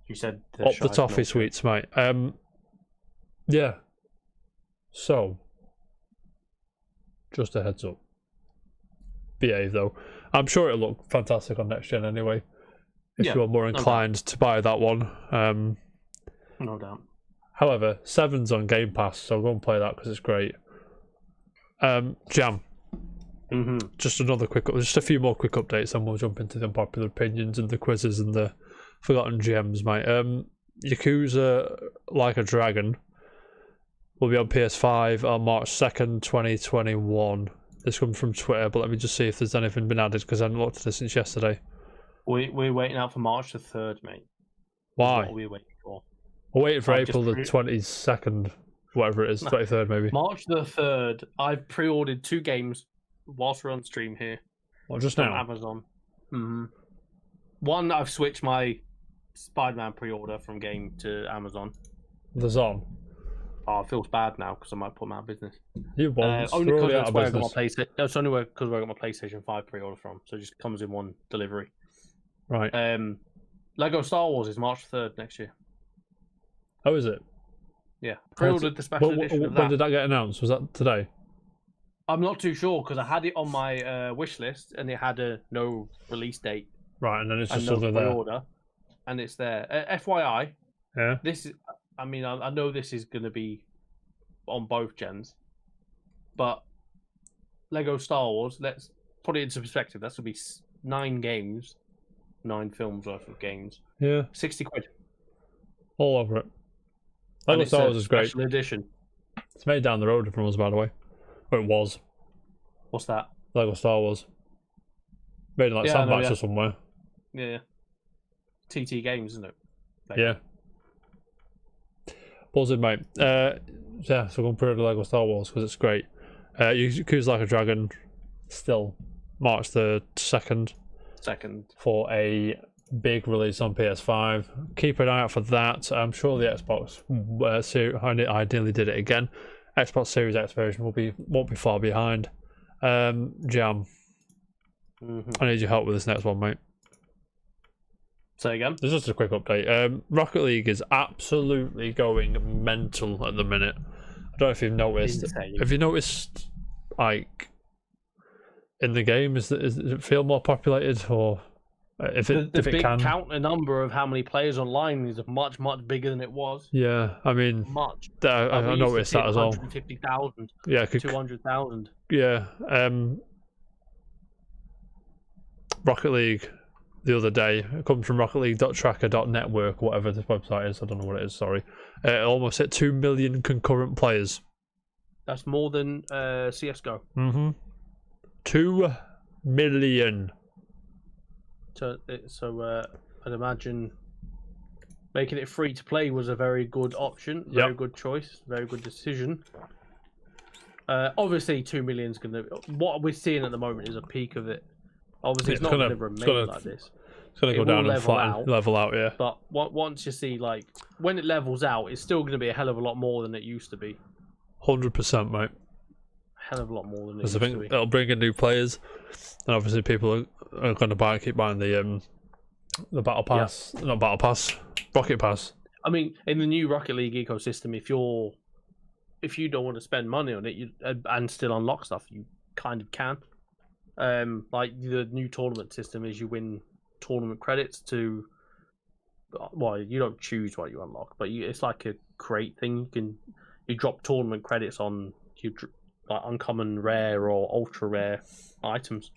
She said up the Toffee sweets, mate. Yeah. So, just a heads up. Behave though. I'm sure it'll look fantastic on next gen anyway. If you're more inclined to buy that one. No doubt. However, 7's on Game Pass, so go and play that because it's great. Jam. Just a few more quick updates, and we'll jump into the unpopular opinions and the quizzes and the forgotten gems, mate. Yakuza Like a Dragon will be on PS5 on March 2nd, 2021. This comes from Twitter, but let me just see if there's anything been added because I haven't looked at this since yesterday. We're waiting out for March the 3rd, mate. Why? What are we waiting for? We're waiting for April the 22nd, whatever it is, 23rd maybe. March the 3rd, I've pre-ordered 2 games whilst we're on stream here. What, just from now? Amazon. Mm-hmm. One, I've switched my Spider-Man pre-order from game to Amazon. The Zon. Oh, it feels bad now because I might put them out of business. You won't. Only because out that's of where I got my business. PlayStation. That's only because where I got my PlayStation 5 pre-order from. So it just comes in one delivery. Right. Lego Star Wars is March 3rd next year. Oh, is it? Yeah, pre-ordered the special edition of that. When did that get announced? Was that today? I'm not too sure because I had it on my wish list and it had a no release date. Right, and then it's just no something there. pre-order, and it's there. FYI, Yeah. this is. I mean, I know this is going to be on both gens, but Lego Star Wars. Let's put it into perspective. That's going to be 9 games, 9 films worth of games. Yeah. 60 quid. All over it. Lego Star Wars is great. Special edition. It's made down the road from us, by the way. Or it was. What's that? Lego Star Wars. Made in like Sandbox or somewhere. Yeah. TT Games, isn't it? Yeah. Buzzing, mate. Yeah, so we're going to pre-order Lego Star Wars because it's great. Yakuza Like a Dragon, still March the 2nd. For a big release on PS5. Keep an eye out for that. I'm sure the Xbox ideally did it again. Xbox Series X version won't be far behind. Jam. I need your help with this next one, mate. Say again? This is just a quick update. Rocket League is absolutely going mental at the minute. I don't know if you've noticed. Insane. Have you noticed, like, in the game, does it feel more populated, or if it big can? Count a number of how many players online is much bigger than it was. Yeah, I mean, Much. I noticed that as well. 150,000. Yeah, 200,000. Yeah. Rocket League the other day, it comes from rocketleague.tracker.network, whatever this website is. I don't know what it is. Sorry. It almost hit 2 million concurrent players. That's more than CS:GO. 2 million. So I'd imagine making it free to play was a very good option, very good choice, very good decision. Obviously, 2 million is going to. What we're seeing at the moment is a peak of it. Obviously, it's not going to remain like this. It's going to go down and level out, yeah. But once you see, like, when it levels out, it's still going to be a hell of a lot more than it used to be. 100%, mate. Hell of a lot more than it used to be. It'll bring in new players, and obviously people are going to keep buying the battle pass, not battle pass, rocket pass. I mean, in the new Rocket League ecosystem, if you don't want to spend money on it, and still unlock stuff, you kind of can. Like the new tournament system is you win tournament credits to. Well, you don't choose what you unlock, but it's like a crate thing. You drop tournament credits on like uncommon, rare, or ultra rare items.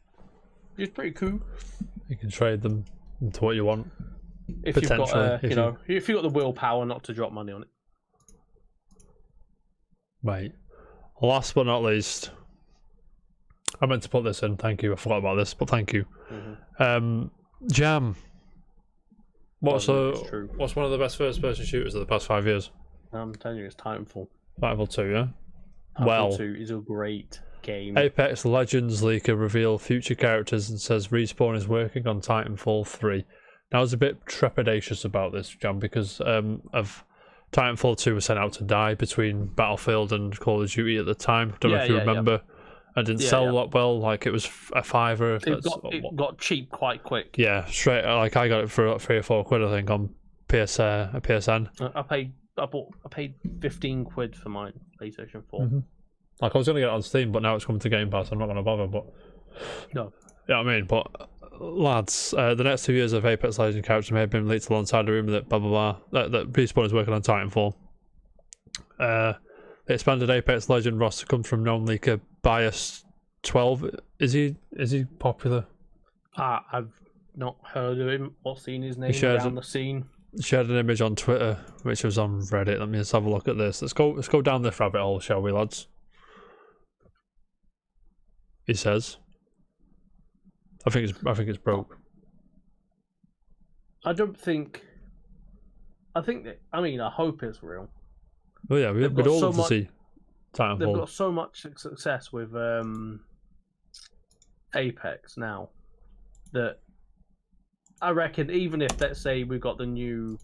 Which is pretty cool. You can trade them into what you want. If you've got, if you've got the willpower not to drop money on it. Right. Last but not least, I meant to put this in. Thank you. I forgot about this, but thank you. Jam. What's one of the best first-person shooters of the past 5 years? I'm telling you, it's Titanfall. Titanfall 2, yeah. Titanfall 2 is a great game. Apex Legends leaker reveal future characters and says Respawn is working on Titanfall 3. Now, I was a bit trepidatious about this, Jam, because of Titanfall 2 was sent out to die between Battlefield and Call of Duty at the time. Don't know if you remember. And didn't sell a lot well. Like, it was a $5. It got cheap quite quick. Yeah, straight. Like, I got it for like £3 or £4, I think, on PSN. I paid 15 quid for my PlayStation 4. Like, I was going to get it on Steam, but now it's coming to Game Pass. I'm not going to bother. But no, yeah, I mean, but lads, the next 2 years of Apex Legends characters may have been leaked alongside the rumor that blah blah blah that Respawn is working on Titanfall. The expanded Apex Legend roster comes from known leaker Bias12. Is he popular? I've not heard of him or seen his name around the scene. Shared an image on Twitter, which was on Reddit. Let me just have a look at this. Let's go down this rabbit hole, shall we, lads? He says, I think it's broke. I hope it's real. Oh yeah, we'd all love to see Titanfall. They've got so much success with Apex now that I reckon even if, let's say, we've got the new,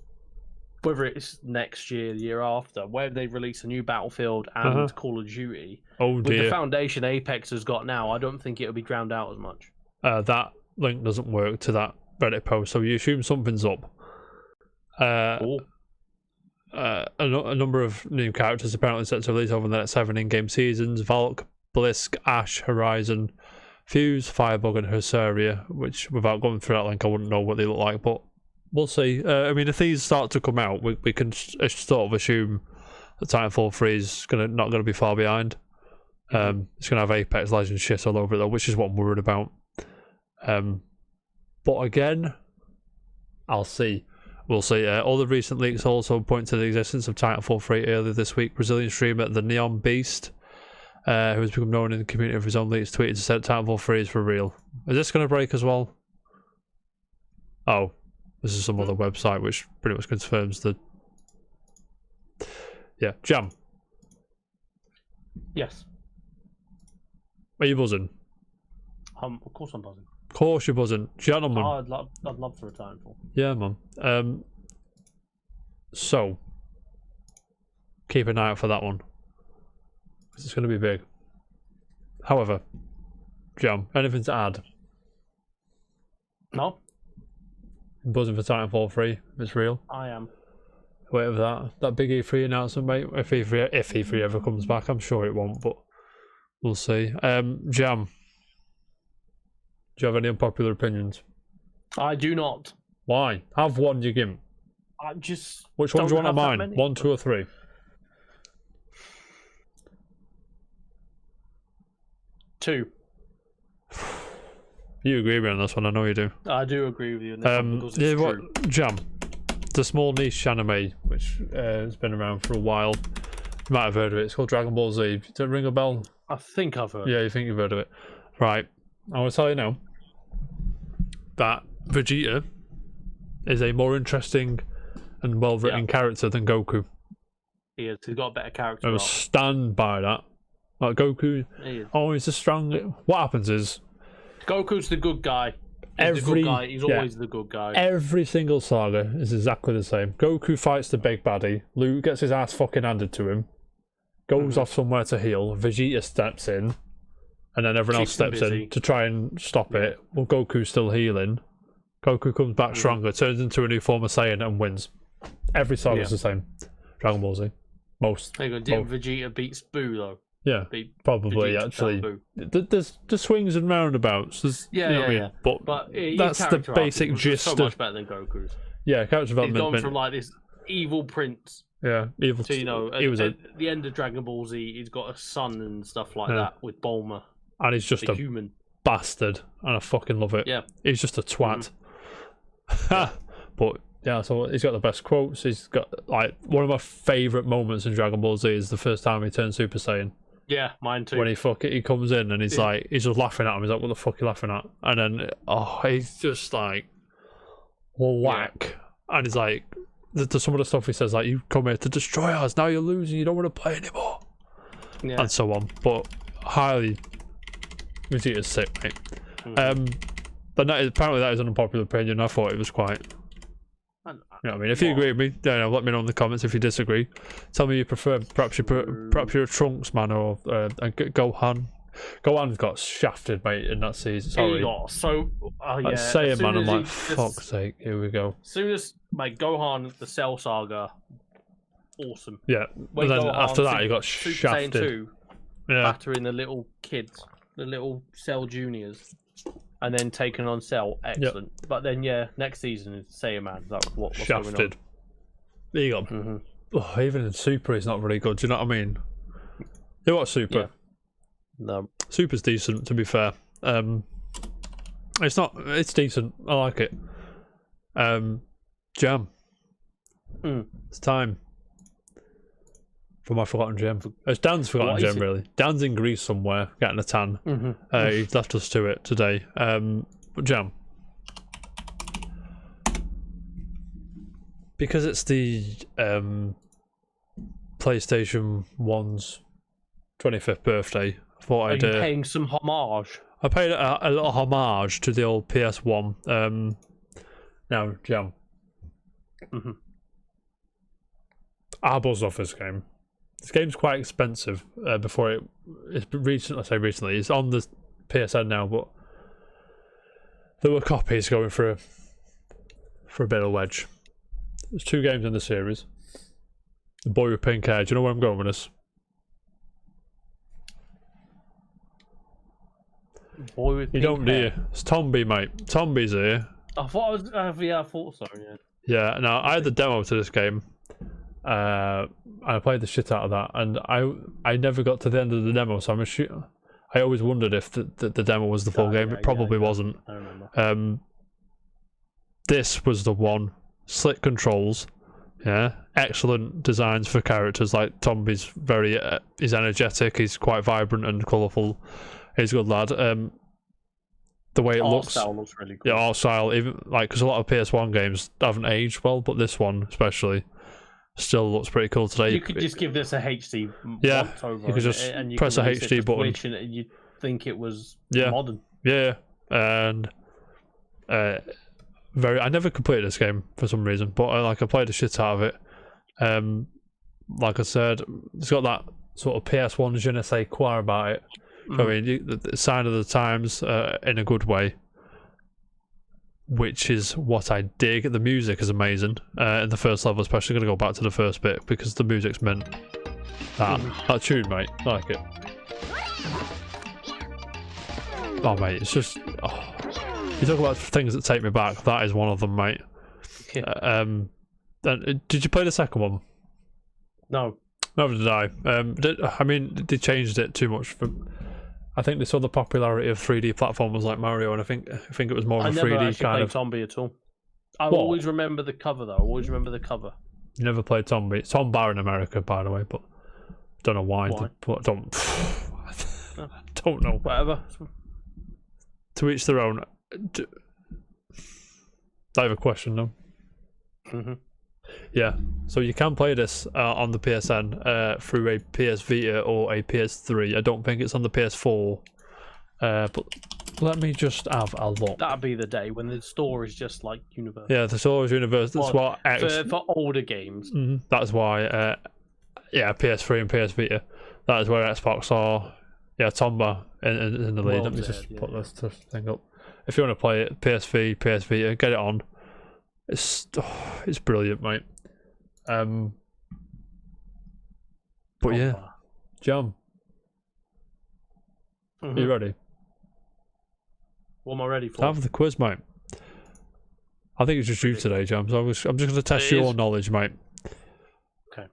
whether it's next year, the year after, where they release a new Battlefield and Call of Duty, with the foundation Apex has got now, I don't think it'll be drowned out as much. That link doesn't work to that Reddit post, so you assume something's up. Cool. A number of new characters apparently set to release over the next 7 in-game seasons: Valk, Blisk, Ash, Horizon, Fuse, Firebug, and Hersaria, which, without going through that link, I wouldn't know what they look like, but we'll see. I mean, if these start to come out, we can sort of assume that Titanfall 3 is not going to be far behind. It's going to have Apex Legends shit all over it, though, which is what I'm worried about. But again, I'll see. We'll see. All the recent leaks also point to the existence of Titanfall 3. Earlier this week, Brazilian streamer The Neon Beast, who has become known in the community of his own leaks, tweeted to say Titanfall 3 is for real. Is this going to break as well? Oh, this is some other website which pretty much confirms the... Yeah, Jam. Yes. Are you buzzing? Of course I'm buzzing. Of course you're buzzing. Gentlemen. Oh, I'd love for a Titanfall. Yeah, man. So, keep an eye out for that one. It's going to be big. However, Jam, anything to add? No. I'm buzzing for Titanfall 3, if it's real. I am. Wait for that big E3 announcement, mate. If E3 ever comes back, I'm sure it won't, but we'll see. Jam, do you have any unpopular opinions? I do not. Why? Have one, you give. I just. Which one do you want of mine? 1, 2, or 3? Two. You agree with me on this one, I know you do. I do agree with you on this one because it's true. Jam, the small niche anime, which has been around for a while. You might have heard of it. It's called Dragon Ball Z. Does it ring a bell? I think I've heard. Yeah, you think you've heard of it. Right. I want to tell you now that Vegeta is a more interesting and well-written character than Goku. He is. He's got a better character. I will stand by that. Like Goku, he's a strong... What happens is... Goku's the good guy. He's always the good guy. Every single saga is exactly the same. Goku fights the big baddie. Luke gets his ass fucking handed to him. Goes off somewhere to heal. Vegeta steps in. And then everyone else steps in to try and stop it. Well, Goku's still healing. Goku comes back stronger, turns into a new form of Saiyan and wins. Every saga's the same. Dragon Ball Z. Most. Vegeta beats Boo, though. Yeah, probably actually. There's swings and roundabouts. But that's the basic gist. So much better than Goku's. Yeah, character development. He's gone from like this evil prince. Yeah, evil. To at the end of Dragon Ball Z, he's got a son and stuff like that with Bulma. And he's just a human bastard, and I fucking love it. Yeah, he's just a twat. But yeah, so he's got the best quotes. He's got like one of my favourite moments in Dragon Ball Z is the first time he turns Super Saiyan. Yeah, mine too. When he comes in and he's like, he's just laughing at him. He's like, "What the fuck are you laughing at?" And then, he's just like, whack. Yeah. And he's like, some of the stuff he says, like, "You come here to destroy us. Now you're losing. You don't want to play anymore." Yeah. And so on. But highly, Vegeta's sick, mate. But apparently that is an unpopular opinion. I thought it was quite. You know what I mean? If you agree with me, let me know in the comments. If you disagree, tell me you prefer. Perhaps you're a Trunks man or Gohan. Gohan got shafted, mate, in that season. Sorry. He got Saiyan man, I'm like, fuck's sake, here we go. As soon as Gohan, the Cell Saga, awesome. Yeah. And then after that, he got shafted. 2, battering the little kids, the little Cell Juniors. And then taken on Cell, excellent. Yep. But then, next season is Saiyaman. That's what's shafted. Going on. There you go. Even in Super, he's not very good. Do you know what I mean? You watch Super? Yeah. No. Super's decent, to be fair. It's decent. I like it. Jam. It's time for my forgotten gem. It's Dan's forgotten gem, really. Dan's in Greece somewhere, getting a tan. He left us to it today. But Jam. Because it's the PlayStation 1's 25th birthday, I thought Are you paying some homage? I paid a little homage to the old PS1. Now, Jam. I buzzed off this game. This game's quite expensive. It's recently. It's on the PSN now, but there were copies going for a bit of wedge. There's 2 games in the series. The Boy with Pink Hair. Do you know where I'm going with this? Boy with You pink don't, do hair. you? It's Tomby, mate. Tomby's here. I thought I thought so. Yeah. Yeah. Now I had the demo to this game. I played the shit out of that, and I never got to the end of the demo. So I always wondered if the demo was the full game. It probably wasn't. I remember. This was the one. Slick controls. Yeah, excellent designs for characters. Like Tomby's he's energetic. He's quite vibrant and colourful. He's a good lad. The way it looks really good. Yeah, art style, even like because a lot of PS1 games haven't aged well, but this one especially still looks pretty cool today. You could just give this a HD. Yeah, over you could just and you press a release HD it button. Switch and you'd think it was Yeah. modern. Yeah, and I never completed this game for some reason, but I played the shit out of it. Like I said, it's got that sort of PS1 je ne sais quoi about it. I mean, the sign of the times in a good way, which is what I dig. The music is amazing in the first level, especially. Going to go back to the first bit because the music's meant that tune, mate. I like it. Oh, mate, it's just. Oh. You talk about things that take me back. That is one of them, mate. Yeah. Did you play the second one? No. Neither did I. I mean, they changed it too much. I think they saw the popularity of 3D platformers like Mario, and I think it was more of a 3D kind kind of. Tomby at all. I What? always remember the cover though. I always remember the cover. You never played Tomby. It's on bar in America, by the way, but don't know why. Don't know. Whatever. To each their own. I have a question though. Yeah, so you can play this on the PSN through a PS Vita or a PS3. I don't think it's on the PS4. But let me just have a look. That'd be the day when the store is just like universal. Yeah, the store is universal. That's Well, why for older games. That's why. PS3 and PS Vita. That is where Xbox are. Yeah, Tomba in the lead. Let me just put this thing up. If you want to play it, PSV, PS Vita, get it on. It's brilliant, mate. But yeah, Jam. Are you ready? What am I ready for? Time for the quiz, mate. I think it's just you today, Jam. So I'm just going to test your knowledge, mate. Okay.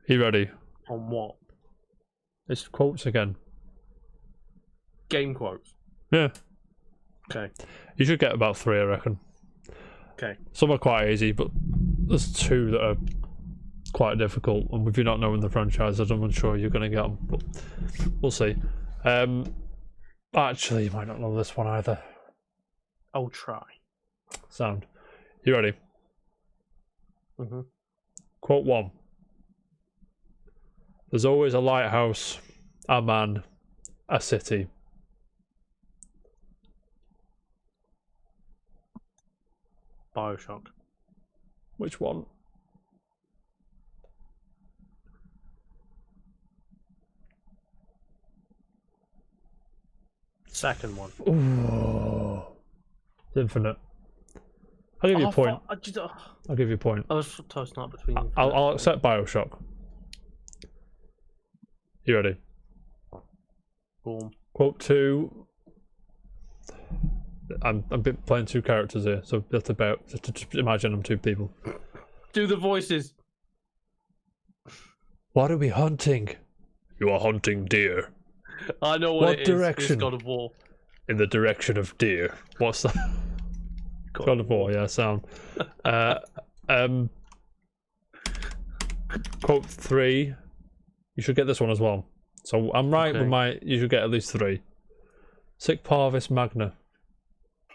You ready? On what? It's quotes again. Game quotes. Yeah. Okay. You should get about 3, I reckon. Okay. Some are quite easy, but there's 2 that are quite difficult. And if you're not knowing the franchise, I'm unsure you're going to get them. But we'll see. Actually, you might not know this one either. I'll try. Sound. You ready? Quote 1. There's always a lighthouse, a man, a city. BioShock. Which one? Second one. Ooh. Infinite. I'll give you a point. I'll give you a point. I was tossing up between. I'll accept BioShock. You ready? Boom. Quote 2. I'm playing 2 characters here, so that's about. Just imagine I'm 2 people. Do the voices. What are we hunting? You are hunting deer. I know what it is. direction? It's God of War. In the direction of deer. What's that? God of War, yeah, sound. Quote 3. You should get this one as well. So I'm right with my. You should get at least 3. Sic Parvis Magna.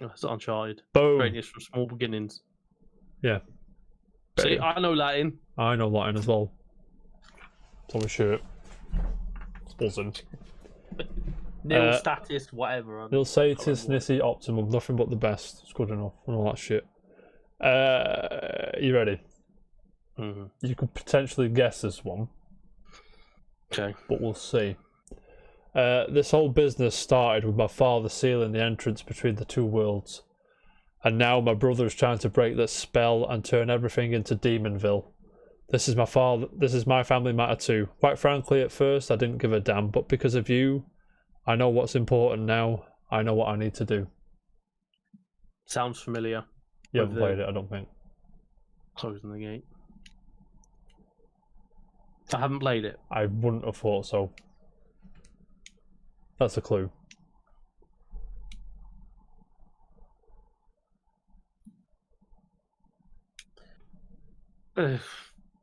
That's Uncharted. Boom. Greatness from small beginnings. Yeah. See, I know Latin. I know Latin as well. It's on my shirt. It's buzzing. Nil status, whatever. Nil status, nisi optimum, nothing but the best. It's good enough and all that shit. You ready? Mm-hmm. You could potentially guess this one. Okay. But we'll see. This whole business started with my father sealing the entrance between the two worlds. And now my brother is trying to break that spell and turn everything into Demonville. This is my family matter too. Quite frankly, at first I didn't give a damn, but because of you, I know what's important now. I know what I need to do. Sounds familiar. You haven't played it, I don't think. Closing the gate. I haven't played it. I wouldn't have thought so. That's a clue. Want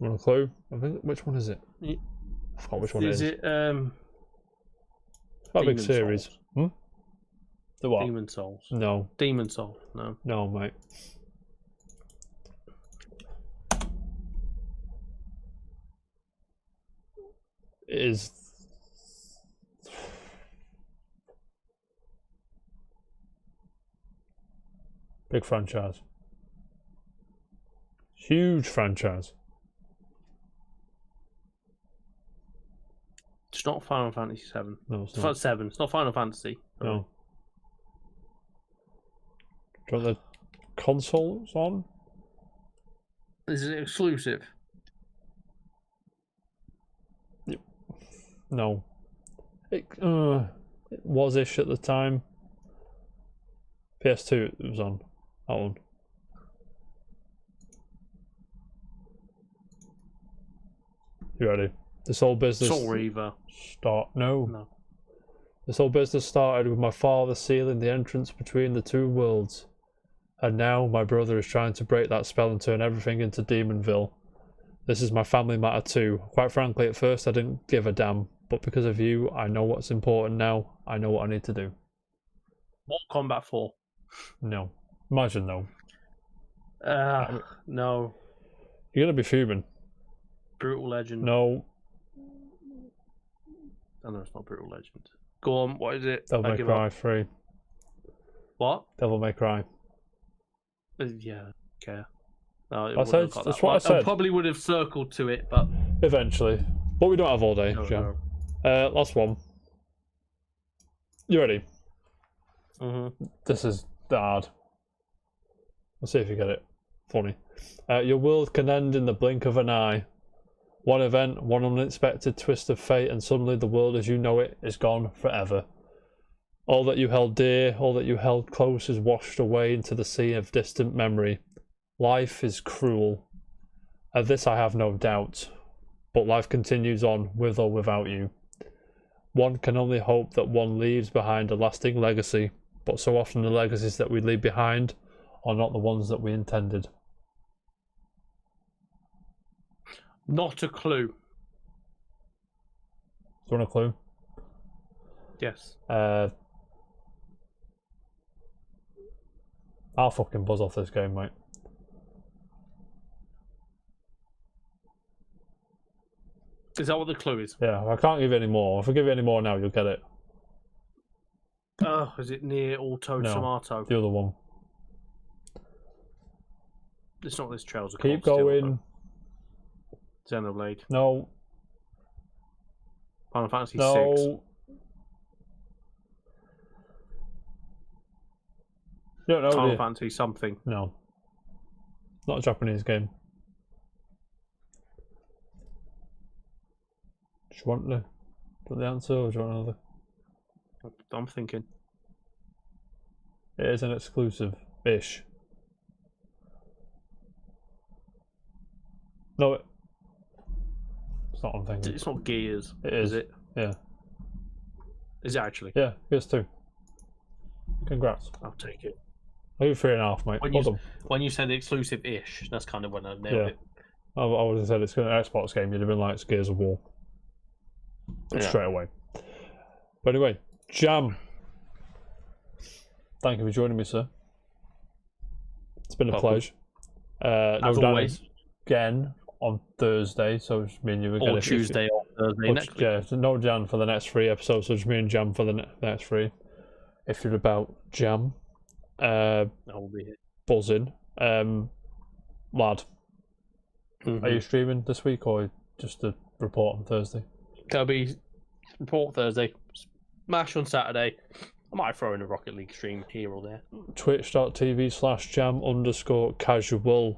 a clue? I think, which one is it? I forgot which one it is. Is it It's quite a big series. Souls? The what? Demon Souls. No. Demon Soul. No. No, mate. It is. Big franchise. Huge franchise. It's not Final Fantasy 7. No, it's It's not. 7. It's not Final Fantasy. No. Do you want the consoles on? Is it exclusive? No. It was-ish at the time. PS2 it was on. That one. You ready? This whole business... Soul Reaver. No. This whole business started with my father sealing the entrance between the two worlds. And now my brother is trying to break that spell and turn everything into Demonville. This is my family matter too. Quite frankly, at first I didn't give a damn. But because of you, I know what's important now. I know what I need to do. Mortal Kombat 4. No. Imagine no. No. You're going to be fuming. Brutal Legend. No. Oh, no, it's not Brutal Legend. Go on, what is it? Devil May Cry 3. What? Devil May Cry. Yeah, okay. No, it That's wouldn't have got what that. I said. I probably would have circled to it, but... Eventually. But we don't have all day, Jam. Last one. You ready? Mm-hmm. This is hard. Let's see if you get it. Funny. Your world can end in the blink of an eye. One event, one unexpected twist of fate, and suddenly the world as you know it is gone forever. All that you held dear, all that you held close is washed away into the sea of distant memory. Life is cruel. Of this I have no doubt. But life continues on, with or without you. One can only hope that one leaves behind a lasting legacy, but so often the legacies that we leave behind are not the ones that we intended. Not a clue. Do you want a clue? Yes. I'll fucking buzz off this game, mate. Is that what the clue is? Yeah, I can't give you any more. If I give you any more now, you'll get it. Oh, is it near Auto No, Tomato? the other one. It's not this Trails of Keep Cold going. Steel, Xenoblade. No. Final Fantasy No. 6. You don't know, do Final you? Fantasy something. No. Not a Japanese game. Do you want the answer or do you want another? I'm thinking. It is an exclusive-ish. No, it's not what I'm thinking. It's not Gears. It is. Is it? Yeah. Is it actually? Yeah, Gears 2. Congrats. I'll take it. I'll give you 3.5, mate. When Well you, done. when you said exclusive-ish, that's kind of when I nailed it. I would have said it's an Xbox game, you'd have been like, it's Gears of War. Yeah. Straight away. But anyway, Jam. Thank you for joining me, sir. It's been a Welcome. pleasure. As No always. Dan again on Thursday, so me and you were Or Tuesday or Thursday next week. Yeah, no Jan for the next 3 episodes, so just me and Jam for the next 3. If you're about Jam, I will be here. buzzing. Lad, are you streaming this week or just a report on Thursday? There'll be report Thursday, Smash on Saturday. I might throw in a Rocket League stream here or there. Twitch.tv/jam_casual.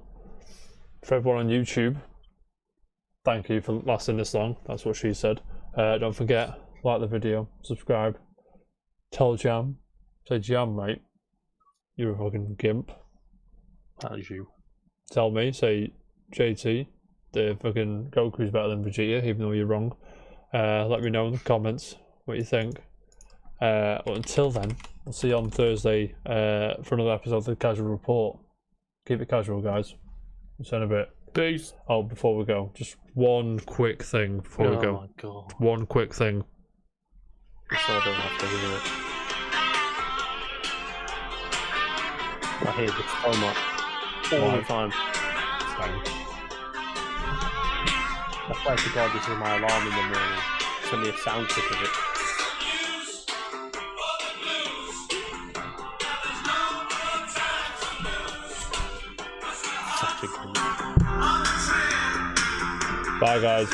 For everyone on YouTube, thank you for lasting this long. That's what she said. Don't forget, like the video, subscribe, tell Jam, say Jam, mate, you're a fucking gimp. That is you. Tell me, say JT, the fucking Goku's better than Vegeta, even though you're wrong. Let me know in the comments what you think. But until then, we'll see you on Thursday for another episode of the Casual Report. Keep it casual, guys. See you in a bit. Peace. Oh, before we go, just one quick thing before we go. Oh my god. One quick thing. So I don't have to hear it. I hear this so much. All the time. I swear to God, this is my alarm in the morning. Send me a sound clip of it. Such a good. Bye, guys.